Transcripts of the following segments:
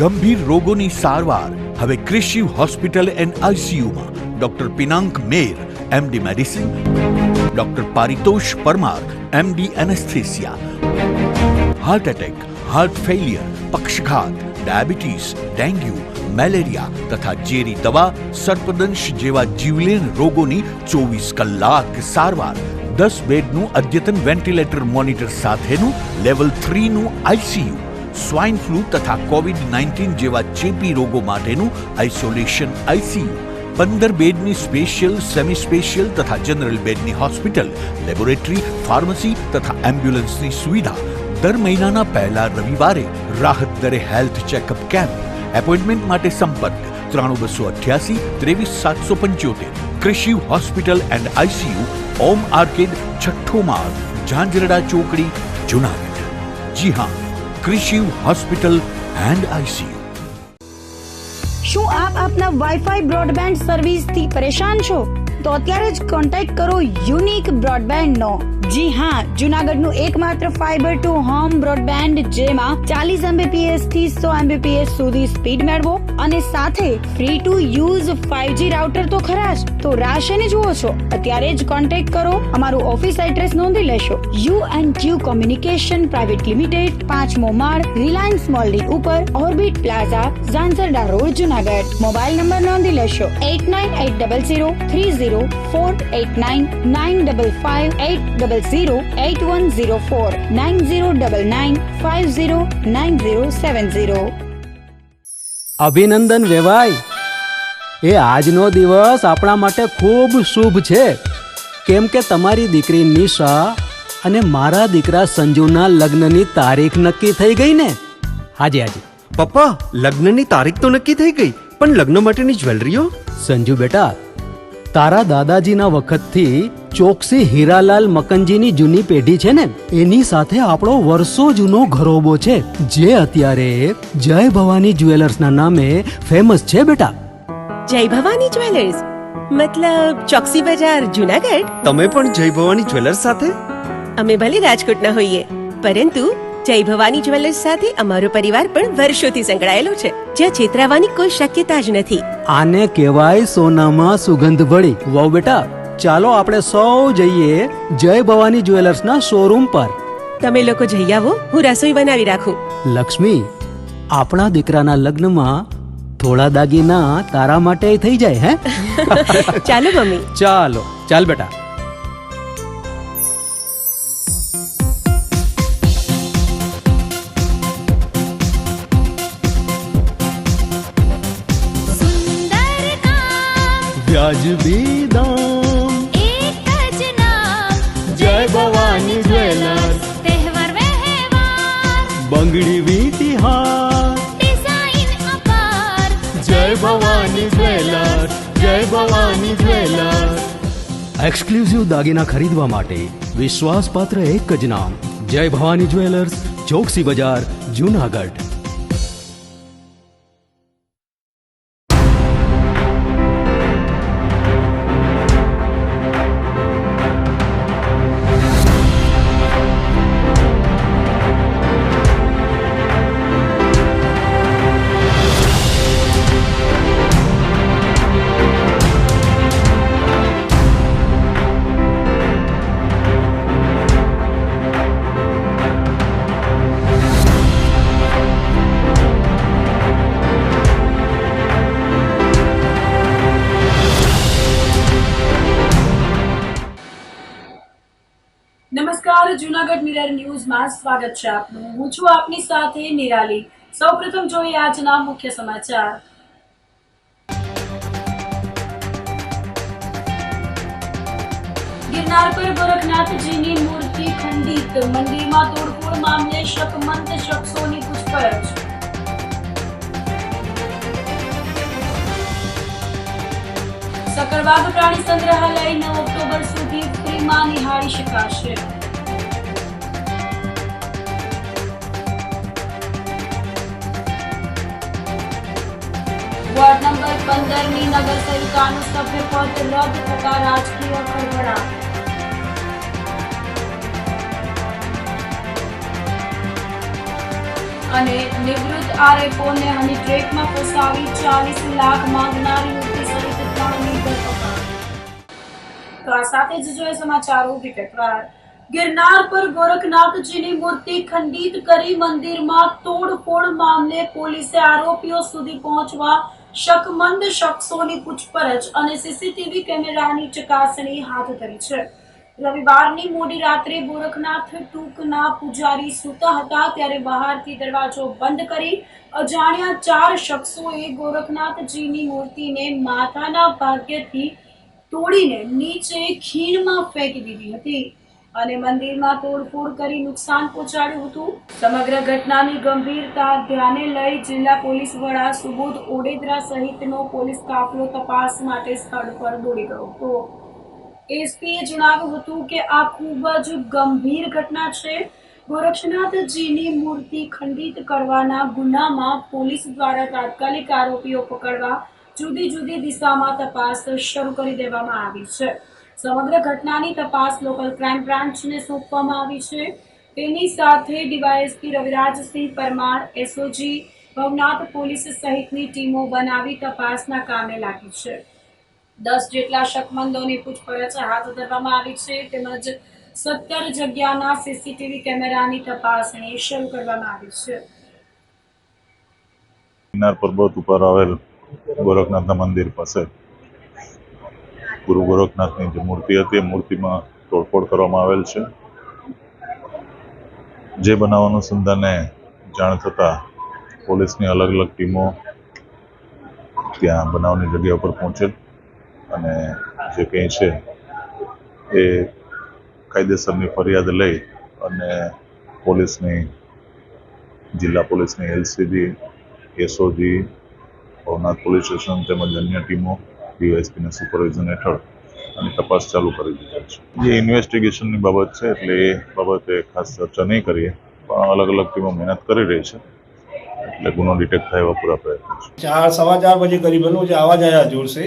ગંભીર રોગોની સારવાર હવે ક્રિશિવ હોસ્પિટલ એન્ડ આઈસીયુમાં doctor Pinank Mer MD medicine, doctor Paritosh Parmar MD anaesthesia, heart attack, heart failure, પક્ષઘાત, ડાયાબિટીસ, ડેન્ગ્યુ, મેલેરિયા તથા ઝેરી દવા, સર્પદંશ જેવા જીવલેણ રોગોની 24 કલાક સારવાર, 10 બેડનું અદ્યતન વેન્ટિલેટર મોનિટર સાથેનું લેવલ 3નું આઈસીયુ, સ્વાઇન ફ્લૂ તથા કોવિડ-19 જેવા ચેપી રોગો માટેનું આઇસોલેશન આઈસીયુ, 15 બેડની સ્પેશિયલ, સેમી સ્પેશિયલ તથા જનરલ બેડની હોસ્પિટલ, લેબોરેટરી, ફાર્મસી તથા એમ્બ્યુલન્સની સુવિધા, દર મહિનાના પહેલા રવિવારે રાહત દરે હેલ્થ ચેકઅપ કેમ્પ. એપોઇન્ટમેન્ટ માટે સંપર્ક 9288 23775. Krishiv hospital and ICU, Om arcade, છઠ્ઠો માળ, ઝાંઝરડા ચોકડી, જુનાગઢ. જી હા, ક્રિશિવ હોસ્પિટલ એન્ડ આઈસીયુ. શું આપ આપના વાઈફાઈ બ્રોડબેન્ડ સર્વિસથી પરેશાન છો? તો અત્યારે જ કોન્ટેક્ટ કરો યુનિક બ્રોડબેન્ડ નો. જી હા, જુનાગઢનું એકમાત્ર ફાઈબર ટુ હોમ બ્રોડબેન્ડ, જેમાં 40 Mbps થી 100 Mbps સુધી સ્પીડ મેળવો અને સાથે free to use 5G router તો ખરા જ. તો રાહ શેની જુઓ છો? અત્યારે જ કોન્ટેક્ટ કરો. અમારું ઓફિસ એડ્રેસ નોંધી લેશો. U&Q કોમ્યુનિકેશન પ્રાઇવેટ લિમિટેડ, 5મો માળ, રિલાયન્સ મોલની ઉપર, orbit plaza, Zanzarda road, Junagadh. Mobile number નોંધી લેશો 89800304899558008104 9099509070. અભિનંદન વેવાય. એ આજનો દિવસ આપણા માટે ખૂબ શુભ છે, કેમ કે તમારી દીકરી નિશા અને મારા દીકરા સંજુના લગ્નની તારીખ નક્કી થઈ ગઈ ને. હાજી હાજી પપ્પા, લગ્નની તારીખ તો નક્કી થઈ ગઈ, પણ લગ્ન માટેની જ્વેલરીઓ? સંજુ બેટા, તારા દાદાજીના વખતથી ચોકસી હીરાલાલ મકનજીની જૂની પેઢી છે ને, એની સાથે આપણો વર્ષો જૂનો ઘરોબો છે, જે અત્યારે જય ભવાની જ્વેલર્સના નામે ફેમસ છે બેટા. જય ભવાની જ્વેલર્સ મતલબ ચોકસી બજાર, જુનાગઢ? તમે પણ જય ભવાની જ્વેલર્સ સાથે? અમે ભલે રાજકોટના હોઈએ, પરંતુ જય ભવાની જ્વેલર્સ સાથે અમારો પરિવાર પણ વર્ષોથી સંકળાયેલો છે, જ્યાં છેતરાવાની કોઈ શક્યતા જ નથી. આને કહેવાય સોનામાં સુગંધ ભળી. વાવ બેટા, ચાલો આપણે સૌ જઈએ જય ભવાની જ્વેલર્સના શોરૂમ પર. તમે લોકો જઈ આવો, હું રસોઈ બનાવી રાખું. લક્ષ્મી, આપણા દીકરાના લગ્નમાં થોડા દાગીના તારા માટે થઈ જાય. હે ચાલો મમ્મી. ચાલો ચાલ બેટા. વ્યાજબી દામ, એક જ નામ, જય ભવાની જ્વેલર્સ. તહેવાર વ્યવહાર, બંગડી વીંટી હાર, ડિઝાઇન અપાર, જય ભવાની જ્વેલર્સ, જય ભવાની જ્વેલર્સ. એક્સક્લુઝિવ દાગીના ખરીદવા માટે વિશ્વાસપાત્ર એક જ નામ, જય ભવાની જ્વેલર્સ, ચોકસી બજાર, જુનાગઢ. નમસ્કાર, જૂનાગઢ મિરર ન્યૂઝમાં સ્વાગત છે આપનું. હું છું આપની સાથે નિરાલી. સૌપ્રથમ જોઈએ આજના મુખ્ય સમાચાર. ગિરનાર પર ગોરખનાથજીની મૂર્તિ ખંડિત, મંદિરમાં તોડફોડ મામલે શકમંદ શખ્સોની પૂછપરછ. સકરવાગ પ્રાણી સંગ્રહાલય 9 ઓક્ટોબર સુધી ફ્રીમાં નિહાળી શકાશે. વોર્ડ નંબર 15ની નગર સેવિકાનું સભ્યપદ રદ થતા રાજકીય ખળભળાટ. અને નિવૃત્ત આરએફઓને હની ટ્રેકમાં ફસાવી 40 લાખ માંગનાર યુવતી સહિત 3ની ધરપકડ. તો આ સાથે જ જોઈએ સમાચારો વિગતવાર. ગિરનાર પર ગોરખનાથજીની મૂર્તિ ખંડિત કરી મંદિરમાં તોડફોડ મામલે પોલીસે આરોપીઓ સુધી પહોંચવા શકમંદ શખ્સોની પૂછપરછ અને સીસીટીવી કેમેરાની ચકાસણી હાથ ધરી છે. રવિવારની મોડી રાત્રે ગોરખનાથ ટૂંકના પૂજારી સૂતા હતા ત્યારે બહારથી દરવાજો બંધ કરી અજાણ્યા 4 શખ્સોએ ગોરખનાથજીની મૂર્તિને માથાના ભાગેથી તોડીને નીચે ખીણમાં ફેંકી દીધી હતી અને મંદિરમાં તોડફોડ કરી નુકસાન પહોંચાડ્યું હતું. સમગ્ર ઘટનાની ગંભીરતા ધ્યાને લઈ જિલ્લા પોલીસ વડા સુબોધ ઓડેદરા સહિતનો પોલીસ કાફલો તપાસ માટે સ્થળ પર દોડી ગયો હતો. એસપીએ જણાવ્યું હતું કે આ ખૂબ જ ગંભીર ઘટના છે. ગોરખનાથજીની મૂર્તિ ખંડિત કરવાના ગુનામાં પોલીસ દ્વારા તાત્કાલિક આરોપીઓ પકડવા જુદી જુદી દિશામાં તપાસ શરૂ કરી દેવામાં આવી છે. સમગ્ર ઘટનાની તપાસ લોકલ ક્રાઇમ બ્રાન્ચને સોંપવામાં આવી છે. તેની સાથે DYSP Ravirajsinh Parmar, SOG, Bhavnath police સહિતની ટીમો બનાવી તપાસના કામે લાગી છે. 10 જેટલા શકમંદોની પૂછપરછ હાથ ધરવામાં આવી છે તેમજ 17 જગ્યાના સીસીટીવી કેમેરાની તપાસણી શરૂ કરવામાં આવી છે. ગિરનાર પર્વત ઉપર આવેલ ગોરખનાથના મંદિર પાસે ગુરુ ગોરખનાથની જે મૂર્તિ હતી એ મૂર્તિમાં તોડફોડ કરવામાં આવેલ છે. જે બનાવ અનુસંધાને જાણ થતાં પોલીસની અલગ અલગ ટીમો ત્યાં બનાવની જગ્યા ઉપર પહોંચેલ અને જે કંઈ છે એ કાયદેસરની ફરિયાદ લઈ અને પોલીસની જિલ્લા પોલીસની LCB, SOG, Bhavnath police station તેમજ અન્ય ટીમો ડીવાયએસપીના સુપરવિઝન હેઠળ અને તપાસ ચાલુ કરી દીધી છે. જે ઇન્વેસ્ટિગેશનની બાબત છે એટલે એ બાબતે ખાસ ચર્ચા નહીં કરીએ, પણ અલગ અલગ ટીમો મહેનત કરી રહી છે એટલે गुनो डिटेक्ट था एवं पूरा प्रयत्न है। 4-4:15 बजे करीबन मुझे आवाज़ आया जोर से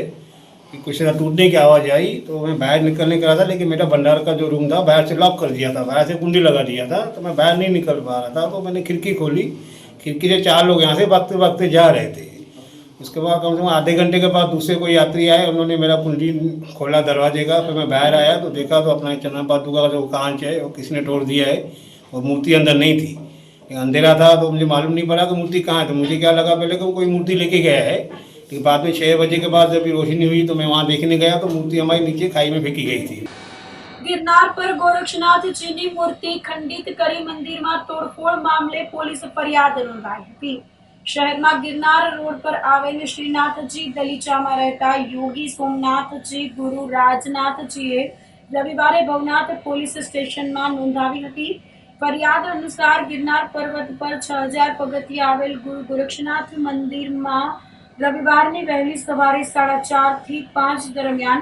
कि कुछ ना टूटने की आवाज़ आई, तो मैं बाहर निकलने का था, लेकिन मेरा भंडार का जो रूम था बाहर से लॉक कर दिया था, बाहर से कुंडी लगा दिया था, तो मैं बाहर नहीं निकल पा रहा था। तो मैंने खिड़की खोली, खिड़की से 4 लोग यहाँ से भागते भागते जा रहे थे। उसके बाद कम से कम आधे घंटे के बाद दूसरे कोई यात्री आए, उन्होंने मेरा कुंडी खोला दरवाजे का, फिर मैं बाहर आया तो देखा तो अपना चना पादुका का जो कांच है वो किसने तोड़ दिया है, और मूर्ति अंदर नहीं थी, अंधेरा था तो मुझे मालूम नहीं पड़ा कि मूर्ति कहाँ है। तो मुझे क्या लगा पहले कि कोई मूर्ति लेके गया है, लेकिन बाद में 6 बजे के बाद जब रोशनी हुई तो मैं वहाँ देखने गया तो मूर्ति हमारी नीचे खाई में फेंकी गई थी। ગિરનાર પર ગોરક્ષનાથજીની મૂર્તિ ખંડિત કરી મંદિરમાં તોડફોડ મામલે પોલીસ ફરિયાદ નોંધાઈ હતી। શહેરમાં ગિરનાર રોડ પર આવેલ શ્રીનાથજી ગલીચામાં રહેતા યોગી સોમનાથજી ગુરુ રાજનાથજીએ રવિવારે ભવનાથ પોલીસ સ્ટેશનમાં નોંધાવી હતી। ફરિયાદ અનુસાર ગિરનાર પર્વત પર 6000 પગથિયે આવેલ ગુરુ ગોરક્ષનાથ મંદિરમાં રવિવારની વહેલી સવારે 4:30 થી 5 દરમિયાન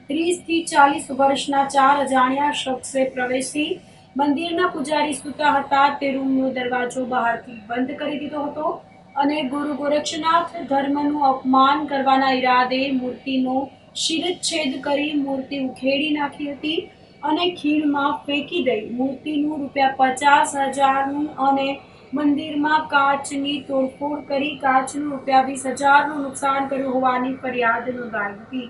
30 થી 40 વર્ષના 4 અજાણ્યા શખ્સે પ્રવેશી મંદિરના પૂજારી સૂતા હતા તે રૂમનો દરવાજો બહારથી બંધ કરી દીધો હતો અને ગુરુ ગોરક્ષનાથ ધર્મનું અપમાન કરવાના ઈરાદે મૂર્તિનો શિરચ્છેદ કરી મૂર્તિ ઉખેડી નાખી હતી અને ખીણમાં ફેંકી દઈ મૂર્તિનું ₹50,000નું અને મંદિરમાં કાચની તોડફોડ કરી કાચનું ₹20,000નું નુકસાન કર્યું હોવાની ફરિયાદ નોંધાઈ હતી।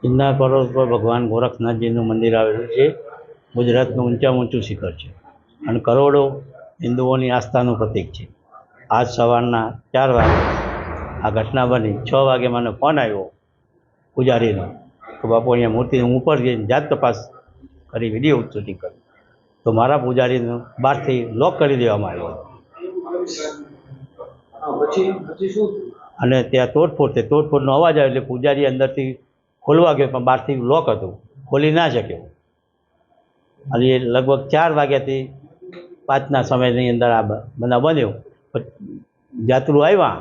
ગિરનાર પર્વત પર ભગવાન ગોરખનાથજીનું મંદિર આવેલું છે। ગુજરાતનું ઊંચામાં ઊંચું શિખર છે અને કરોડો હિન્દુઓની આસ્થાનું પ્રતીક છે। આજ સવારના 4 વાગે આ ઘટના બની। 6 વાગે મને ફોન આવ્યો પૂજારીનો કે બાપુ અહીંયા મૂર્તિ હું ઉપર જઈને જાત તપાસ કરી વિડીયો શૂટિંગ કરી તો મારા પૂજારીને બહારથી લોક કરી દેવામાં આવ્યો અને ત્યાં તોડફોડ થઈ। તોડફોડનો અવાજ આવ્યો એટલે પૂજારી અંદરથી ખોલવા ગયો પણ બહારથી લોક હતું, ખોલી ના શક્યો અને એ લગભગ 4 વાગ્યાથી 5ના સમયની અંદર આ બનાવ બન્યો। જાત્રુ આવ્યા,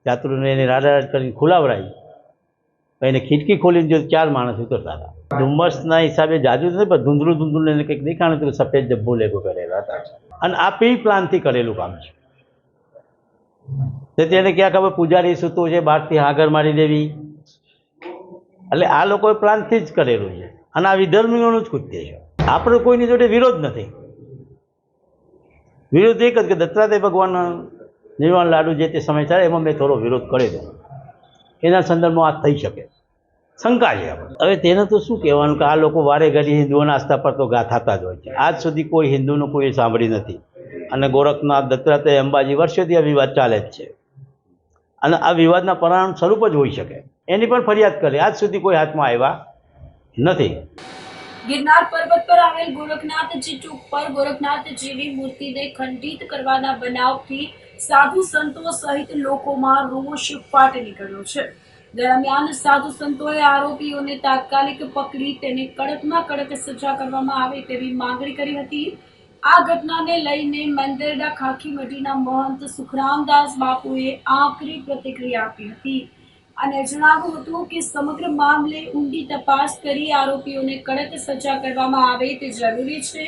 જાત્રુને એને રાડારાડ કરીને ખુલાવડાવી, એને ખિડકી ખોલીને જો 4 માણસ ઉતરતા હતા। ધુમ્મસના હિસાબે જાજુ નથી પણ ધૂંધળું ધૂંધળું એને કંઈક દેખાણું હતું, સફેદ જબ્બો લેગો કરેલા હતા અને આ પ્રી પ્લાનથી કરેલું કામ છે। તેથી એને ક્યાં ખબર પૂજારી સૂતો છે બહારથી હાગર મારી દેવી, એટલે આ લોકોએ પ્લાનથી જ કરેલું છે અને આ વિધર્મીઓનું જ કૃત્ય છે। આપણો કોઈની જોડે વિરોધ નથી, વિરોધ એક જ કે દત્તાત્રેય ભગવાન નિર્વાણ લાડુ જે તે સમય ચાલે એમાં મેં થોડો વિરોધ કરેલો, એના સંદર્ભમાં આ થઈ શકે, શંકા છે આપણે. હવે તેને તો શું કહેવાનું કે આ લોકો વારે ઘડી હિન્દુઓના આસ્થા પર તો ગા થતા જ હોય છે. આજ સુધી કોઈ હિન્દુનું કોઈ સાંભળી નથી, અને ગોરખનાથ, દત્તાત્રેય, અંબાજી વર્ષોથી આ વિવાદ ચાલે જ છે, અને આ વિવાદના પરિણામ સ્વરૂપ જ હોઈ શકે. એની પણ ફરિયાદ કરે, આજ સુધી કોઈ હાથમાં આવ્યા નથી. ગિરનાર પર્વત પર આવેલ ગોરખનાથજી ચોક પર ગોરખનાથજીની મૂર્તિને ખંડિત કરવાના બનાવથી સાધુ સંતો સહિત લોકોમાં રોષ ફાટી નીકળ્યો છે. દરમિયાન સાધુ સંતોએ આરોપીઓને તાત્કાલિક પકડી તેને કડકમાં કડક સજા કરવામાં આવે તેવી માંગણી કરી હતી. આ ઘટનાને લઈને મેંદરડા ખાખીમઢીના મહંત સુખરામદાસ બાપુએ આકરી પ્રતિક્રિયા આપી હતી અને જણાવ્યું હતું કે સમગ્ર મામલે ઊંડી તપાસ કરી આરોપીઓને કડક સજા કરવામાં આવે તે જરૂરી છે.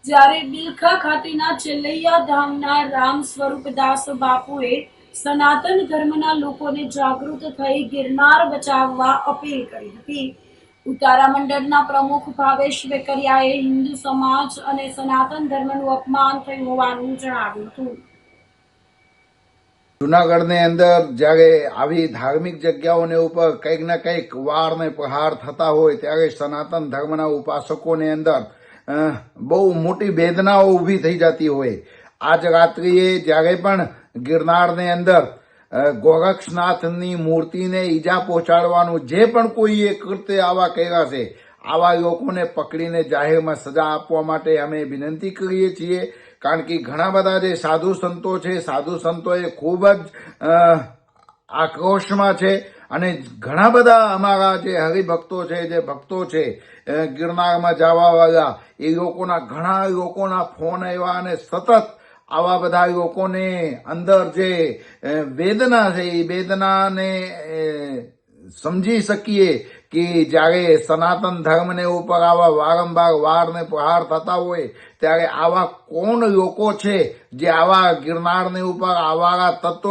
જ્યારે બિલખા ખાતેના ચેલૈયા ધામના રામ સ્વરૂપદાસ બાપુએ સનાતન ધર્મના લોકોને જાગૃત થઈ ગિરનાર બચાવવા અપીલ કરી હતી. ઉતારા મંડળના પ્રમુખ ભાવેશ વેકરિયાએ હિન્દુ સમાજ અને સનાતન ધર્મનું અપમાન થયું હોવાનું જણાવ્યું હતું. જુનાગઢની અંદર જ્યારે આવી ધાર્મિક જગ્યાઓને ઉપર કંઈક ને કંઈક વાર ને પ્રહાર થતા હોય ત્યારે સનાતન ધર્મના ઉપાસકોની અંદર બહુ મોટી વેદનાઓ ઊભી થઈ જતી હોય. આજ રાત્રિએ જ્યારે પણ ગિરનારની અંદર ગોરક્ષનાથની મૂર્તિને ઈજા પહોંચાડવાનું જે પણ કોઈએ કૃત્ય આવા કર્યા છે, આવા લોકોને પકડીને જાહેરમાં સજા આપવા માટે અમે વિનંતી કરીએ છીએ. કારણ કે ઘણા બધા જે સાધુ સંતો છે, સાધુ સંતોએ ખૂબ જ આક્રોશમાં છે, અને ઘણા બધા અમારા જે હરિભક્તો છે, જે ભક્તો છે ગિરનારમાં જવાવાળા, એ લોકોના ઘણા લોકોના ફોન આવ્યા, અને સતત આવા બધા લોકોને અંદર જે વેદના છે એ વેદનાને સમજી શકીએ કે જ્યારે સનાતન ધર્મને ઉપર આવા વારંવાર વાર ને પ્રહાર થતા હોય ત્યારે આવા કોણ લોકો છે જે આવા ગિરનારની ઉપર આવા તત્વ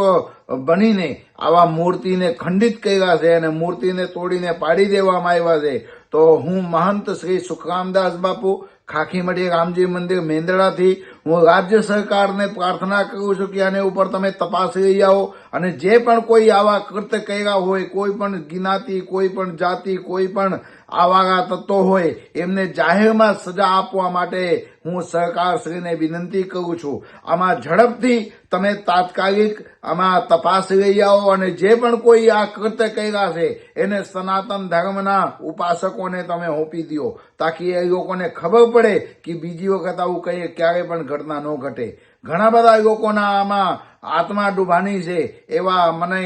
બનીને આવા મૂર્તિને ખંડિત કર્યા છે અને મૂર્તિને તોડીને પાડી દેવામાં આવ્યા છે. તો હું મહંત શ્રી સુખરામદાસ બાપુ, ખાખીમઢી રામજી મંદિર, મેંદરડાથી હું રાજ્ય સરકારને પ્રાર્થના કરું છું કે આને ઉપર તમે તપાસ લઈ આવો, અને જે પણ કોઈ આવા કૃત્ય કર્યા હોય, કોઈ પણ જ્ઞાતિ, કોઈ પણ જાતિ, કોઈ પણ આવા તત્વો હોય, એમને જાહેરમાં સજા આપવા માટે હું સરકારશ્રીને વિનંતી કરું છું. આમાં ઝડપથી તમે તાત્કાલિક આમાં તપાસ લઈ આવો, અને જે પણ કોઈ આ કૃત્ય કર્યા છે એને સનાતન ધર્મના ઉપાસકોને તમે સોંપી દો, તાકી એ લોકોને ખબર પડે કે બીજી વખત આવું કંઈ ક્યારે પણ ઘટના ન ઘટે. ઘણા બધા લોકોના આમાં આત્મા ડૂબાની છે, એવા મને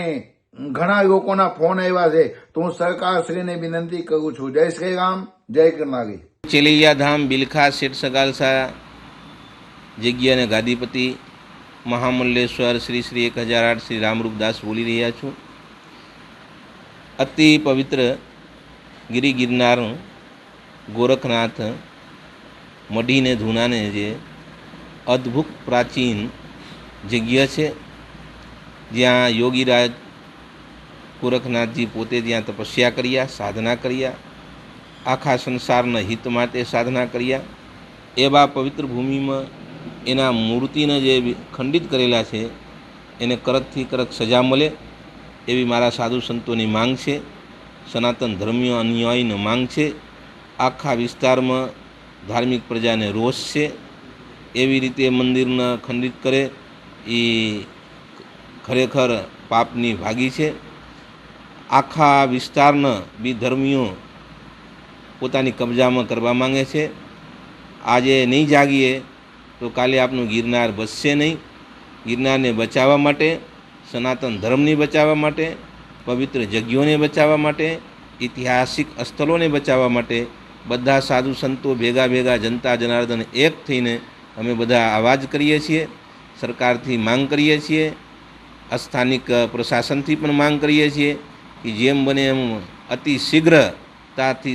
ઘણા લોકોના ફોન આવ્યા છે. તો હું સરકારશ્રીને વિનંતી કરું છું. જય શ્રી રામ, જય ગિરનારી. ચેલૈયા ધામ બિલખા શેઠ સગાલસા જગ્યા અને ગાદીપતિ મહામલ્લેશ્વર શ્રી શ્રી 1008 શ્રી રામરૂપદાસ બોલી રહ્યા છું. અતિ પવિત્ર ગિરનાર ગોરખનાથ મઢીને ધૂનાને જે અદ્ભુત પ્રાચીન જગ્યા છે, જ્યાં યોગીરાજ ગોરખનાથજી પોતે ત્યાં તપસ્યા કર્યા, સાધના કર્યા, આખા સંસારના હિત માટે સાધના કર્યા. એવા પવિત્ર ભૂમિમાં એના મૂર્તિને જે ખંડિત કરેલા છે એને કડકથી કડક સજા મળે એવી મારા સાધુ સંતોની માંગ છે, સનાતન ધર્મીય અનુયાયીની માંગ છે. આખા વિસ્તારમાં ધાર્મિક પ્રજાને રોષ છે. એવી રીતે મંદિરને ખંડિત કરે એ ખરેખર પાપની ભાગી છે. આખા વિસ્તારના બી ધર્મીઓ પોતાની કબજામાં કરવા માંગે છે. આજે નહીં જાગીએ તો કાલે આપનું ગિરનાર બચશે નહીં. ગિરનારને બચાવવા માટે, સનાતન ધર્મને બચાવવા માટે, પવિત્ર જગ્યાઓને બચાવવા માટે, ઐતિહાસિક સ્થળોને બચાવવા માટે બધા સાધુ સંતો ભેગા જનતા જનાર્દન એક થઈને અમે બધા અવાજ કરીએ છીએ. સરકારથી માંગ કરીએ છીએ, સ્થાનિક પ્રશાસનથી પણ માંગ કરીએ છીએ કે જેમ બને એમ અતિ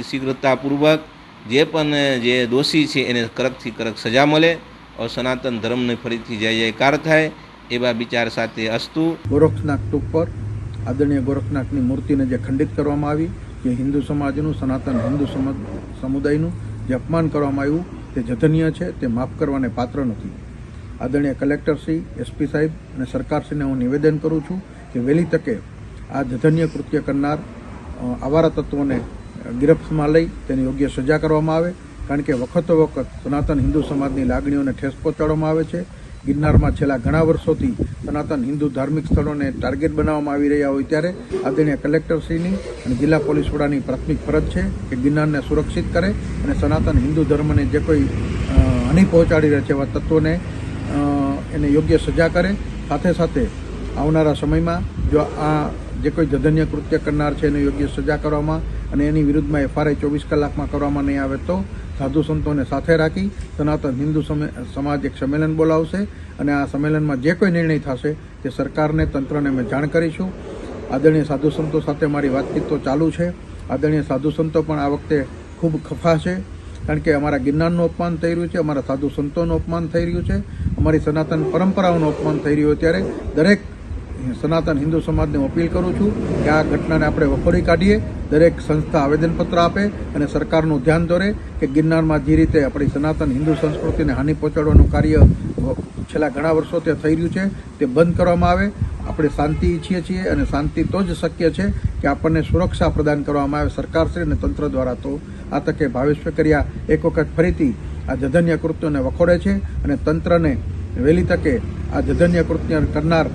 શીઘ્રતાપૂર્વક જે પણ જે દોષી છે એને કડકથી કડક સજા મળે और સનાતન ધર્મને ફરીથી જય જયકાર થાય એવા વિચાર સાથે અસ્તુ. ગોરખનાથ ટૂંક પર આદરણીય ગોરખનાથની મૂર્તિને જે ખંડિત કરવામાં આવી, જે હિન્દુ સમાજનું, સનાતન હિન્દુ સમુદાયનું જે અપમાન કરવામાં આવ્યું તે જધન્ય છે, તે માફ કરવાને પાત્ર નથી. આદરણીય કલેક્ટરશ્રી, એસપી સાહેબ અને સરકારશ્રીને હું નિવેદન કરું છું કે વહેલી તકે આ જધન્ય કૃત્ય કરનાર આવારા તત્વોને ગિરફ્તમાં લઈ તેની યોગ્ય સજા કરવામાં આવે, કારણ કે વખતો વખત સનાતન હિન્દુ સમાજની લાગણીઓને ઠેસ પહોંચાડવામાં આવે છે. ગિરનારમાં છેલ્લા ઘણા વર્ષોથી સનાતન હિન્દુ ધાર્મિક સ્થળોને ટાર્ગેટ બનાવવામાં આવી રહ્યા હોય ત્યારે આદરણીય કલેક્ટરશ્રીની અને જિલ્લા પોલીસ વડાની પ્રાથમિક ફરજ છે કે ગિરનારને સુરક્ષિત કરે અને સનાતન હિન્દુ ધર્મને જે કોઈ હાનિ પહોંચાડી રહ્યા છે એવા તત્વોને એને યોગ્ય સજા કરે. સાથે સાથે આવનારા સમયમાં જો આ જે કોઈ જધન્ય કૃત્ય કરનાર છે એને યોગ્ય સજા કરવામાં અને એની વિરુદ્ધમાં FRI 24 કલાકમાં કરવામાં નહીં આવે તો સાધુ સંતોને સાથે રાખી સનાતન હિન્દુ સમાજ એક સંમેલન બોલાવશે અને આ સંમેલનમાં જે કોઈ નિર્ણય થશે તે સરકારને, તંત્રને અમે જાણ કરીશું. આદરણીય સાધુ સંતો સાથે મારી વાતચીત તો ચાલુ છે. આદરણીય સાધુ સંતો પણ આ વખતે ખૂબ ખફા છે, કારણ કે અમારા ગિરનારનું અપમાન થઈ રહ્યું છે, અમારા સાધુ સંતોનું અપમાન થઈ રહ્યું છે, અમારી સનાતન પરંપરાઓનું અપમાન થઈ રહ્યું છે. ત્યારે દરેક સનાતન હિન્દુ સમાજને અપીલ કરું છું કે આ ઘટનાને આપણે વખોડી કાઢીએ. દરેક સંસ્થા આવેદનપત્ર આપે અને સરકારનું ધ્યાન દોરે કે ગિરનારમાં જે રીતે આપણી સનાતન હિન્દુ સંસ્કૃતિને હાનિ પહોંચાડવાનું કાર્ય છેલ્લા ઘણા વર્ષોથી થઈ રહ્યું છે તે બંધ કરવામાં આવે. આપણે શાંતિ ઈચ્છીએ છીએ અને શાંતિ તો જ શક્ય છે કે આપણને સુરક્ષા પ્રદાન કરવામાં આવે સરકારશ્રી અને તંત્ર દ્વારા. તો આ તકે ભાવેશ વેકરિયા એક વખત ફરીથી આ જધન્ય કૃત્યોને વખોડે છે અને તંત્રને વહેલી તકે આ જધન્ય કૃત્ય કરનાર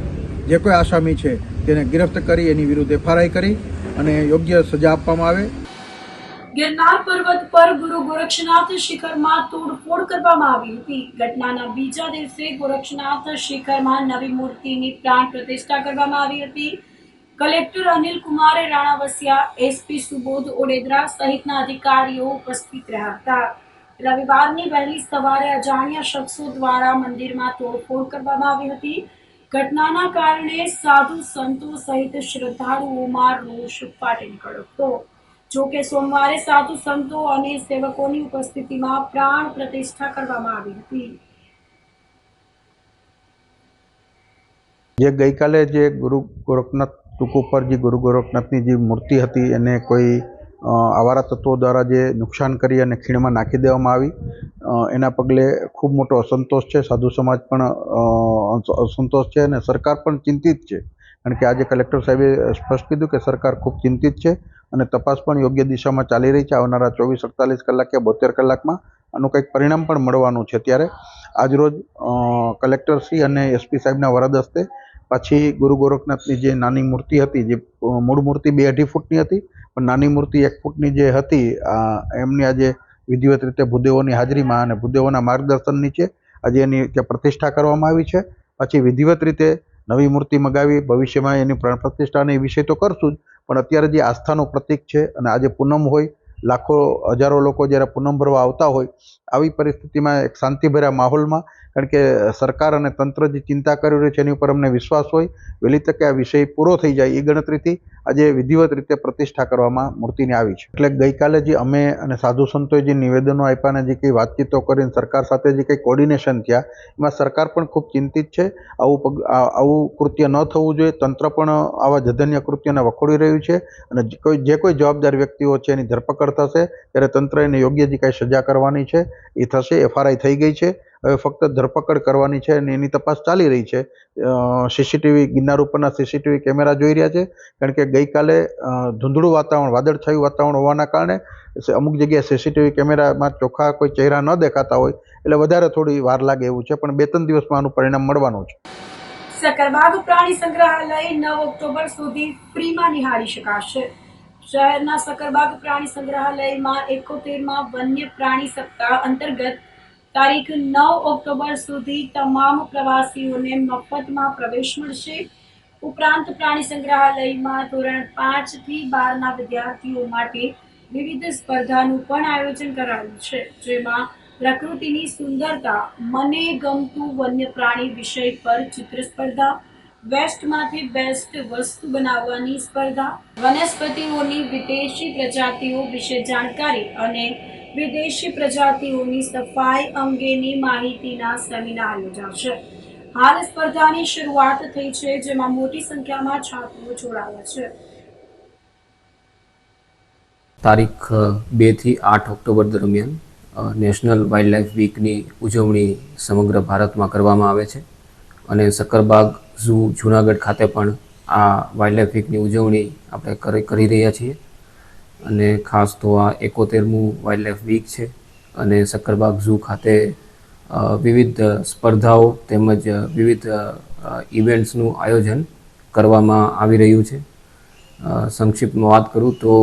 જે કોઈ આસામી છે તેને ગિરફ્ત કરી એની વિરુદ્ધ FRI કરી અને યોગ્ય સજા આપવામાં આવે. ગિરનાર પર્વત પર ગુરુ ગોરક્ષનાથ શિખરમાં તોડફોડ કરવામાં આવી હતી. ઘટનાના બીજા દિવસે ગોરક્ષનાથ શિખરમાં નવી મૂર્તિની પ્રાણ પ્રતિષ્ઠા કરવામાં આવી હતી. કલેક્ટર અનિલ કુમારે રાણાવસિયા, SP સુબોધ ઓડેદરા સહિતના અધિકારીઓ ઉપસ્થિત રહ્યા હતા. રવિવારની વહેલી સવારે અજાણ્યા શખ્સો દ્વારા મંદિરમાં તોડફોડ કરવામાં આવી હતી. ઘટનાના કારણે સાધુ સંતો સહિત શ્રદ્ધાળુઓમાં રોષ ફાટી નીકળ્યો હતો. જો કે સોમવારે સાધુ સંતો અને સેવકોની ઉપસ્થિતિમાં પ્રાણ પ્રતિષ્ઠા કરવામાં આવી હતી. જે ગઈકાલે જે ગુરુ ગોરખનાથ ટૂંક ઉપર જે ગુરુ ગોરખનાથની જે મૂર્તિ હતી એને કોઈ આવારા તત્વો દ્વારા જે નુકસાન કરી અને ખીણમાં નાખી દેવામાં આવી, એના પગલે ખૂબ મોટો અસંતોષ છે. સાધુ સમાજ પણ અસંતોષ છે અને સરકાર પણ ચિંતિત છે, કારણ કે આજે કલેક્ટર સાહેબે સ્પષ્ટ કીધું કે સરકાર ખૂબ ચિંતિત છે અને તપાસ પણ યોગ્ય દિશામાં ચાલી રહી છે. આવનારા 24-48 કલાક કે 72 કલાકમાં આનું કંઈક પરિણામ પણ મળવાનું છે. ત્યારે આજરોજ કલેક્ટરશ્રી અને SP સાહેબના વરદ હસ્તે પાછી ગુરુ ગોરખનાથની જે નાની મૂર્તિ હતી, જે મૂળ મૂર્તિ 2-2.5 ફૂટની હતી પણ નાની મૂર્તિ 1 ફૂટની જે હતી, એમની આજે વિધિવત રીતે ભૂદેવોની હાજરીમાં અને ભૂદેવોના માર્ગદર્શન નીચે આજે એની ત્યાં પ્રતિષ્ઠા કરવામાં આવી છે. પછી વિધિવત રીતે નવી મૂર્તિ મગાવી ભવિષ્યમાં એની પ્રાણ પ્રતિષ્ઠાનો વિષય તો કરશું જ, પણ અત્યારે જે આસ્થાનું પ્રતીક છે અને આજે પૂનમ હોય, લાખો હજારો લોકો જ્યારે પૂનમ ભરવા આવતા હોય, આવી પરિસ્થિતિમાં એક શાંતિભર્યા માહોલમાં, કારણ કે સરકાર અને તંત્ર જે ચિંતા કરી રહ્યું છે એની ઉપર અમને વિશ્વાસ હોય, વહેલી તકે આ વિષય પૂરો થઈ જાય એ ગણતરીથી આજે વિધિવત રીતે પ્રતિષ્ઠા કરવામાં મૂર્તિને આવી છે. એટલે ગઈકાલે જે અમે અને સાધુ સંતોએ જે નિવેદનો આપ્યા અને જે કંઈ વાતચીતો કરીને સરકાર સાથે જે કંઈ કોર્ડિનેશન થયા, એમાં સરકાર પણ ખૂબ ચિંતિત છે. આવું કૃત્ય ન થવું જોઈએ. તંત્ર પણ આવા જધન્ય કૃત્યને વખોડી રહ્યું છે અને જે કોઈ જવાબદાર વ્યક્તિઓ છે એની ધરપકડ થશે ત્યારે તંત્ર એને યોગ્ય જે કાંઈ સજા કરવાની છે એ થશે. FRI થઈ ગઈ છે, હવે ફક્ત ધરપકડ કરવાની છે અને એની તપાસ ચાલી રહી છે. CCTV ગિરનાર ઉપરના CCTV કેમેરા જોઈ રહ્યા છે, કારણ કે ગઈકાલે ધૂંધળું વાતાવરણ, વાદળછાયું વાતાવરણ હોવાના કારણે અમુક જગ્યાએ CCTV કેમેરામાં ચોખ્ખા કોઈ ચહેરા ન દેખાતા હોય એટલે વધારે થોડી વાર લાગે એવું છે, પણ 2-3 દિવસમાં આનું પરિણામ મળવાનું છે. સકરબાગ પ્રાણી સંગ્રહાલય 9 ઓક્ટોબર સુધી ફ્રીમાં નિહાળી શકાશે. શહેરના સકરબાગ પ્રાણી સંગ્રહાલયમાં 71માં વન્ય પ્રાણી સપ્તાહ અંતર્ગત તારીખ 9 ઓક્ટોબર સુધી તમામ પ્રવાસીઓને મફતમાં પ્રવેશ મળશે. ઉપરાંત પ્રાણી સંગ્રહાલયમાં ધોરણ 5 થી 12ના વિદ્યાર્થીઓ માટે વિવિધ સ્પર્ધાનું પણ આયોજન કરાયું છે, જેમાં પ્રકૃતિની સુંદરતા, મને ગમતું વન્ય પ્રાણી વિષય પર ચિત્ર સ્પર્ધા, વેસ્ટમાંથી બેસ્ટ વસ્તુ બનાવવાની સ્પર્ધા, વનસ્પતિઓની વિદેશી પ્રજાતિઓ વિશે જાણકારી અને વિદેશી પ્રજાતિઓની સફાઈ અંગેની માહિતીના સેમિનાર યોજાશે. હાલ સ્પર્ધાની શરૂઆત થઈ છે, જેમાં મોટી સંખ્યામાં છાત્રો જોડાયા છે. તારીખ 2 થી 8 ઓક્ટોબર દરમિયાન નેશનલ વાઇલ્ડ લાઈફ વીકની ઉજવણી સમગ્ર ભારતમાં કરવામાં આવે છે અને સક્કરબાગ ઝૂ જૂનાગઢ ખાતે પણ આ વાઇલ્ડ લાઈફ વીકની ઉજવણી આપણે કરી રહ્યા છીએ અને ખાસ તો આ 71મું વાઇલ્ડ લાઈફ વીક છે અને સક્કરબાગ ઝૂ ખાતે વિવિધ સ્પર્ધાઓ તેમજ વિવિધ ઇવેન્ટ્સનું આયોજન કરવામાં આવી રહ્યું છે. સંક્ષિપ્તમાં વાત કરું તો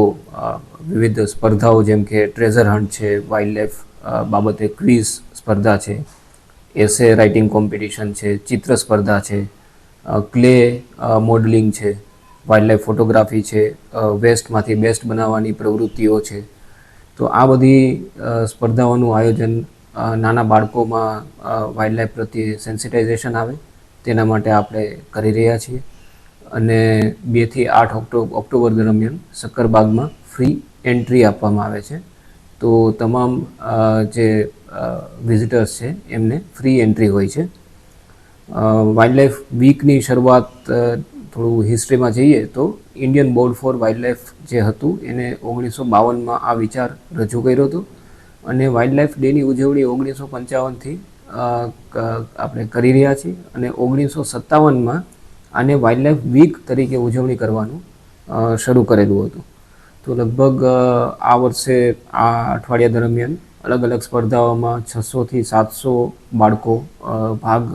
વિવિધ સ્પર્ધાઓ જેમ કે ટ્રેઝર હન્ટ છે, વાઇલ્ડ લાઈફ બાબતે ક્વિઝ સ્પર્ધા છે, એસે રાઇટિંગ કોમ્પિટિશન છે, ચિત્ર સ્પર્ધા છે, ક્લે મોડલિંગ છે, વાઇલ્ડ લાઈફ ફોટોગ્રાફી છે, વેસ્ટમાંથી બેસ્ટ બનાવવાની પ્રવૃત્તિઓ છે. તો આ બધી સ્પર્ધાઓનું આયોજન નાના બાળકોમાં વાઇલ્ડ લાઈફ પ્રત્યે સેન્સિટાઇઝેશન આવે તેના માટે આપણે કરી રહ્યા છીએ અને 2 થી 8 ઓક્ટોબર દરમિયાન સક્કરબાગમાં ફ્રી એન્ટ્રી આપવામાં આવે છે. તો તમામ જે વિઝિટર્સ છે એમને ફ્રી એન્ટ્રી હોય છે. વાઇલ્ડ લાઈફ વીકની શરૂઆત થોડું હિસ્ટ્રીમાં જઈએ તો Indian board four wild life જે હતું એને 1952માં આ વિચાર રજૂ કર્યો હતો અને વાઇલ્ડ લાઈફ ડેની ઉજવણી 1955થી આપણે કરી રહ્યા છીએ અને 1957માં આને વાઇલ્ડ લાઈફ વીક તરીકે ઉજવણી કરવાનું શરૂ કરેલું હતું. તો લગભગ આ વર્ષે આ અઠવાડિયા દરમિયાન અલગ અલગ સ્પર્ધાઓમાં 600થી 700 બાળકો ભાગ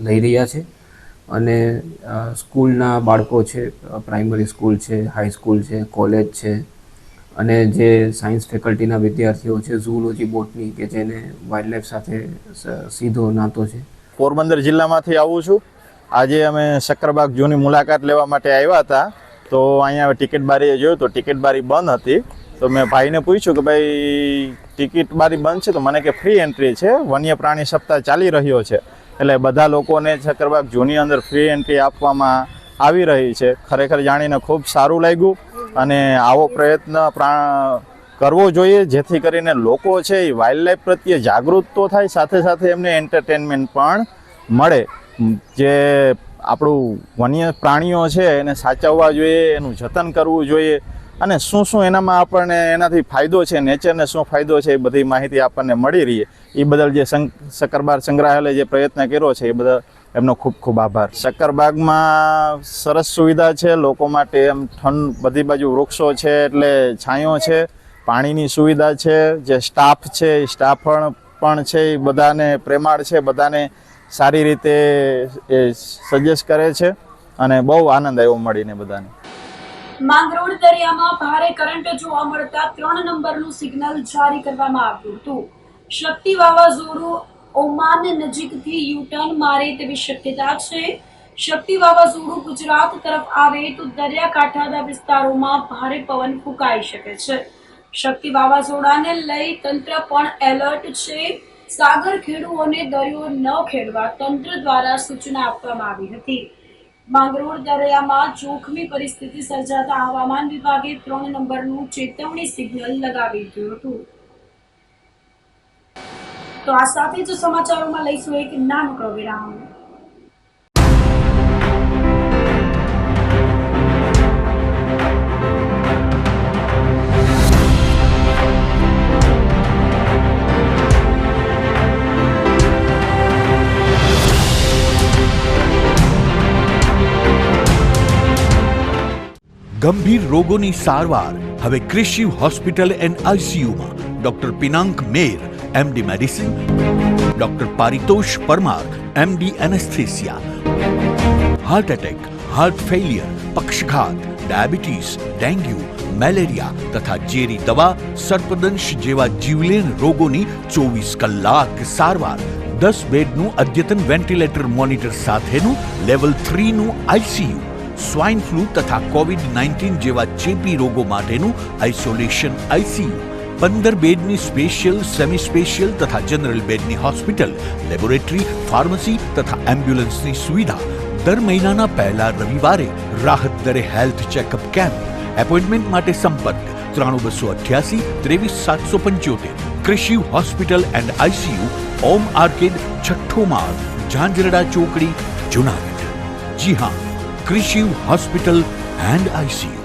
લઈ રહ્યા છે અને સ્કૂલના બાળકો છે, પ્રાઇમરી સ્કૂલ છે, હાઈસ્કૂલ છે, કોલેજ છે અને જે સાયન્સ ફેકલ્ટીના વિદ્યાર્થીઓ છે, ઝૂઓલોજી બોટની કે જેને વાઇલ્ડ લાઈફ સાથે સીધો નાતો છે. પોરબંદર જિલ્લામાંથી આવું છું. આજે અમે સક્કરબાગ ઝૂની મુલાકાત લેવા માટે આવ્યા હતા તો અહીંયા ટિકિટ બારીએ જોયું તો ટિકિટ બારી બંધ હતી. તો મેં ભાઈને પૂછ્યું કે ભાઈ ટિકિટ બારી બંધ છે તો મને કે ફ્રી એન્ટ્રી છે, વન્ય પ્રાણી સપ્તાહ ચાલી રહ્યો છે એટલે બધા લોકોને સક્કરબાગ ઝૂની અંદર ફ્રી એન્ટ્રી આપવામાં આવી રહી છે. ખરેખર જાણીને ખૂબ સારું લાગ્યું અને આવો પ્રયત્ન કરવો જોઈએ જેથી કરીને લોકો છે એ વાઇલ્ડ લાઈફ પ્રત્યે જાગૃત તો થાય, સાથે સાથે એમને એન્ટરટેનમેન્ટ પણ મળે. જે આપણું વન્ય પ્રાણીઓ છે એને સાચવવા જોઈએ, એનું જતન કરવું જોઈએ અને શું શું એનામાં આપણને એનાથી ફાયદો છે, નેચરને શું ફાયદો છે એ બધી માહિતી આપણને મળી રહી. એ બદલ જે સક્કરબાગ સંગ્રહાલય જે પ્રયત્ન કર્યો છે એ બદલ એમનો ખૂબ ખૂબ આભાર. સક્કરબાગમાં સરસ સુવિધા છે લોકો માટે, એમ બધી બાજુ વૃક્ષો છે એટલે છાંયો છે, પાણીની સુવિધા છે, જે સ્ટાફ છે એ સ્ટાફ પણ છે એ બધાને પ્રેમાળ છે, બધાને સારી રીતે એ સજેસ્ટ કરે છે અને બહુ આનંદ આવ્યો મળીને બધાને. માંગરોળ દરિયામાં ભારે કરંટ જોવા મળતા 3 નંબરનું સિગ્નલ જારી કરવામાં આવ્યું હતું. શક્તિ વાવાઝોડું ઓમાન નજીકથી યુટર્ન મારે તેવી શક્યતા છે. શક્તિ વાવાઝોડું ગુજરાત તરફ આવે તો દરિયાકાંઠાના વિસ્તારોમાં ભારે પવન ફૂંકાઈ શકે છે. શક્તિ વાવાઝોડાને લઈ તંત્ર પણ એલર્ટ છે. સાગર ખેડૂઓને દરિયો ન ખેડવા તંત્ર દ્વારા સૂચના આપવામાં આવી હતી. માંગરોળ દરિયામાં જોખમી પરિસ્થિતિ સર્જાતા હવામાન વિભાગે 3 નંબરનું ચેતવણી સિગ્નલ લગાવી દીધું હતું. તો આ સાથે જ સમાચારોમાં લઈશું એક નાનકડો વિરામ. ગંભીર રોગોની સારવાર હવે કૃષિ હોસ્પિટલ એન્ડ આઈસીયુમાં doctor Pinank Mer MD medicine, doctor Paritosh Parmar MD anaesthesia, heart attack, heart failure, પક્ષઘાત, ડાયાબિટીસ, ડેન્ગ્યુ, મેલેરિયા તથા ઝેરી દવા, સર્પદંશ જેવા જીવલેણ રોગોની 24 કલાક સારવાર, 10 બેડનું અદ્યતન વેન્ટિલેટર મોનિટર સાથેનું લેવલ 3નું આઈસીયુ, સ્વાઇન ફ્લૂ તથા કોવિડ-19 જેવા ચેપી રોગો માટેનું આઇસોલેશન આઈસીયુ, 15 બેડની સ્પેશિયલ, સેમી સ્પેશિયલ તથા જનરલ બેડની હોસ્પિટલ, લેબોરેટરી, ફાર્મસી તથા એમ્બ્યુલન્સની સુવિધા, દર મહિનાના પહેલા રવિવારે રાહત દરે હેલ્થ ચેકઅપ કેમ્પ. એપોઇન્ટમેન્ટ માટે સંપર્ક 9288 23775. કૃષિ hospital and ICU, Om arcade, છઠ્ઠો માળ, ઝાંઝરડા ચોકડી, જુનાગઢ. જી હા, કૃષિ હોસ્પિટલ એન્ડ આઈસીયુ.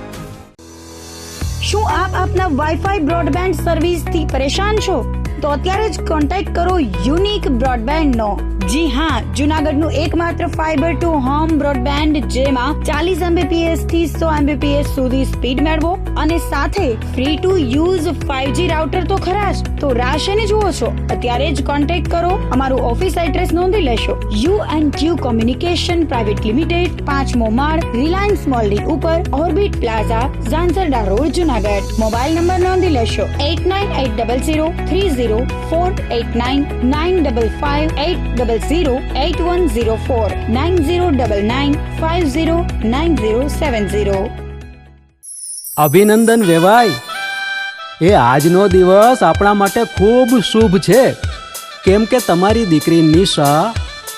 શું આપ આપના વાઈફાઈ બ્રોડબેન્ડ સર્વિસથી પરેશાન છો? તો અત્યારે જ કોન્ટેક્ટ કરો યુનિક બ્રોડબેન્ડ નો. જી હા, જુનાગઢનું એકમાત્ર ફાઈબર ટુ હોમ બ્રોડબેન્ડ જેમાં 40 Mbps થી 100 Mbps સુધી સ્પીડ મેળવો અને સાથે free to use 5G router તો ખરા જ. તો રાશને જુઓ છો, અત્યારે જ કોન્ટેક્ટ કરો. અમારું ઓફિસ એડ્રેસ નોંધી લેશો. U&Q કોમ્યુનિકેશન પ્રાઇવેટ લિમિટેડ, 5મો માળ, રિલાયન્સ મોલની ઉપર, orbit plaza, Zanzarda road, Junagadh. Mobile number નોંધી લેશો 8980030489 95580808104 9099509070. અભિનંદન વેવાય. એ આજનો દિવસ આપણા માટે ખૂબ શુભ છે, કેમ કે તમારી દીકરી નિશા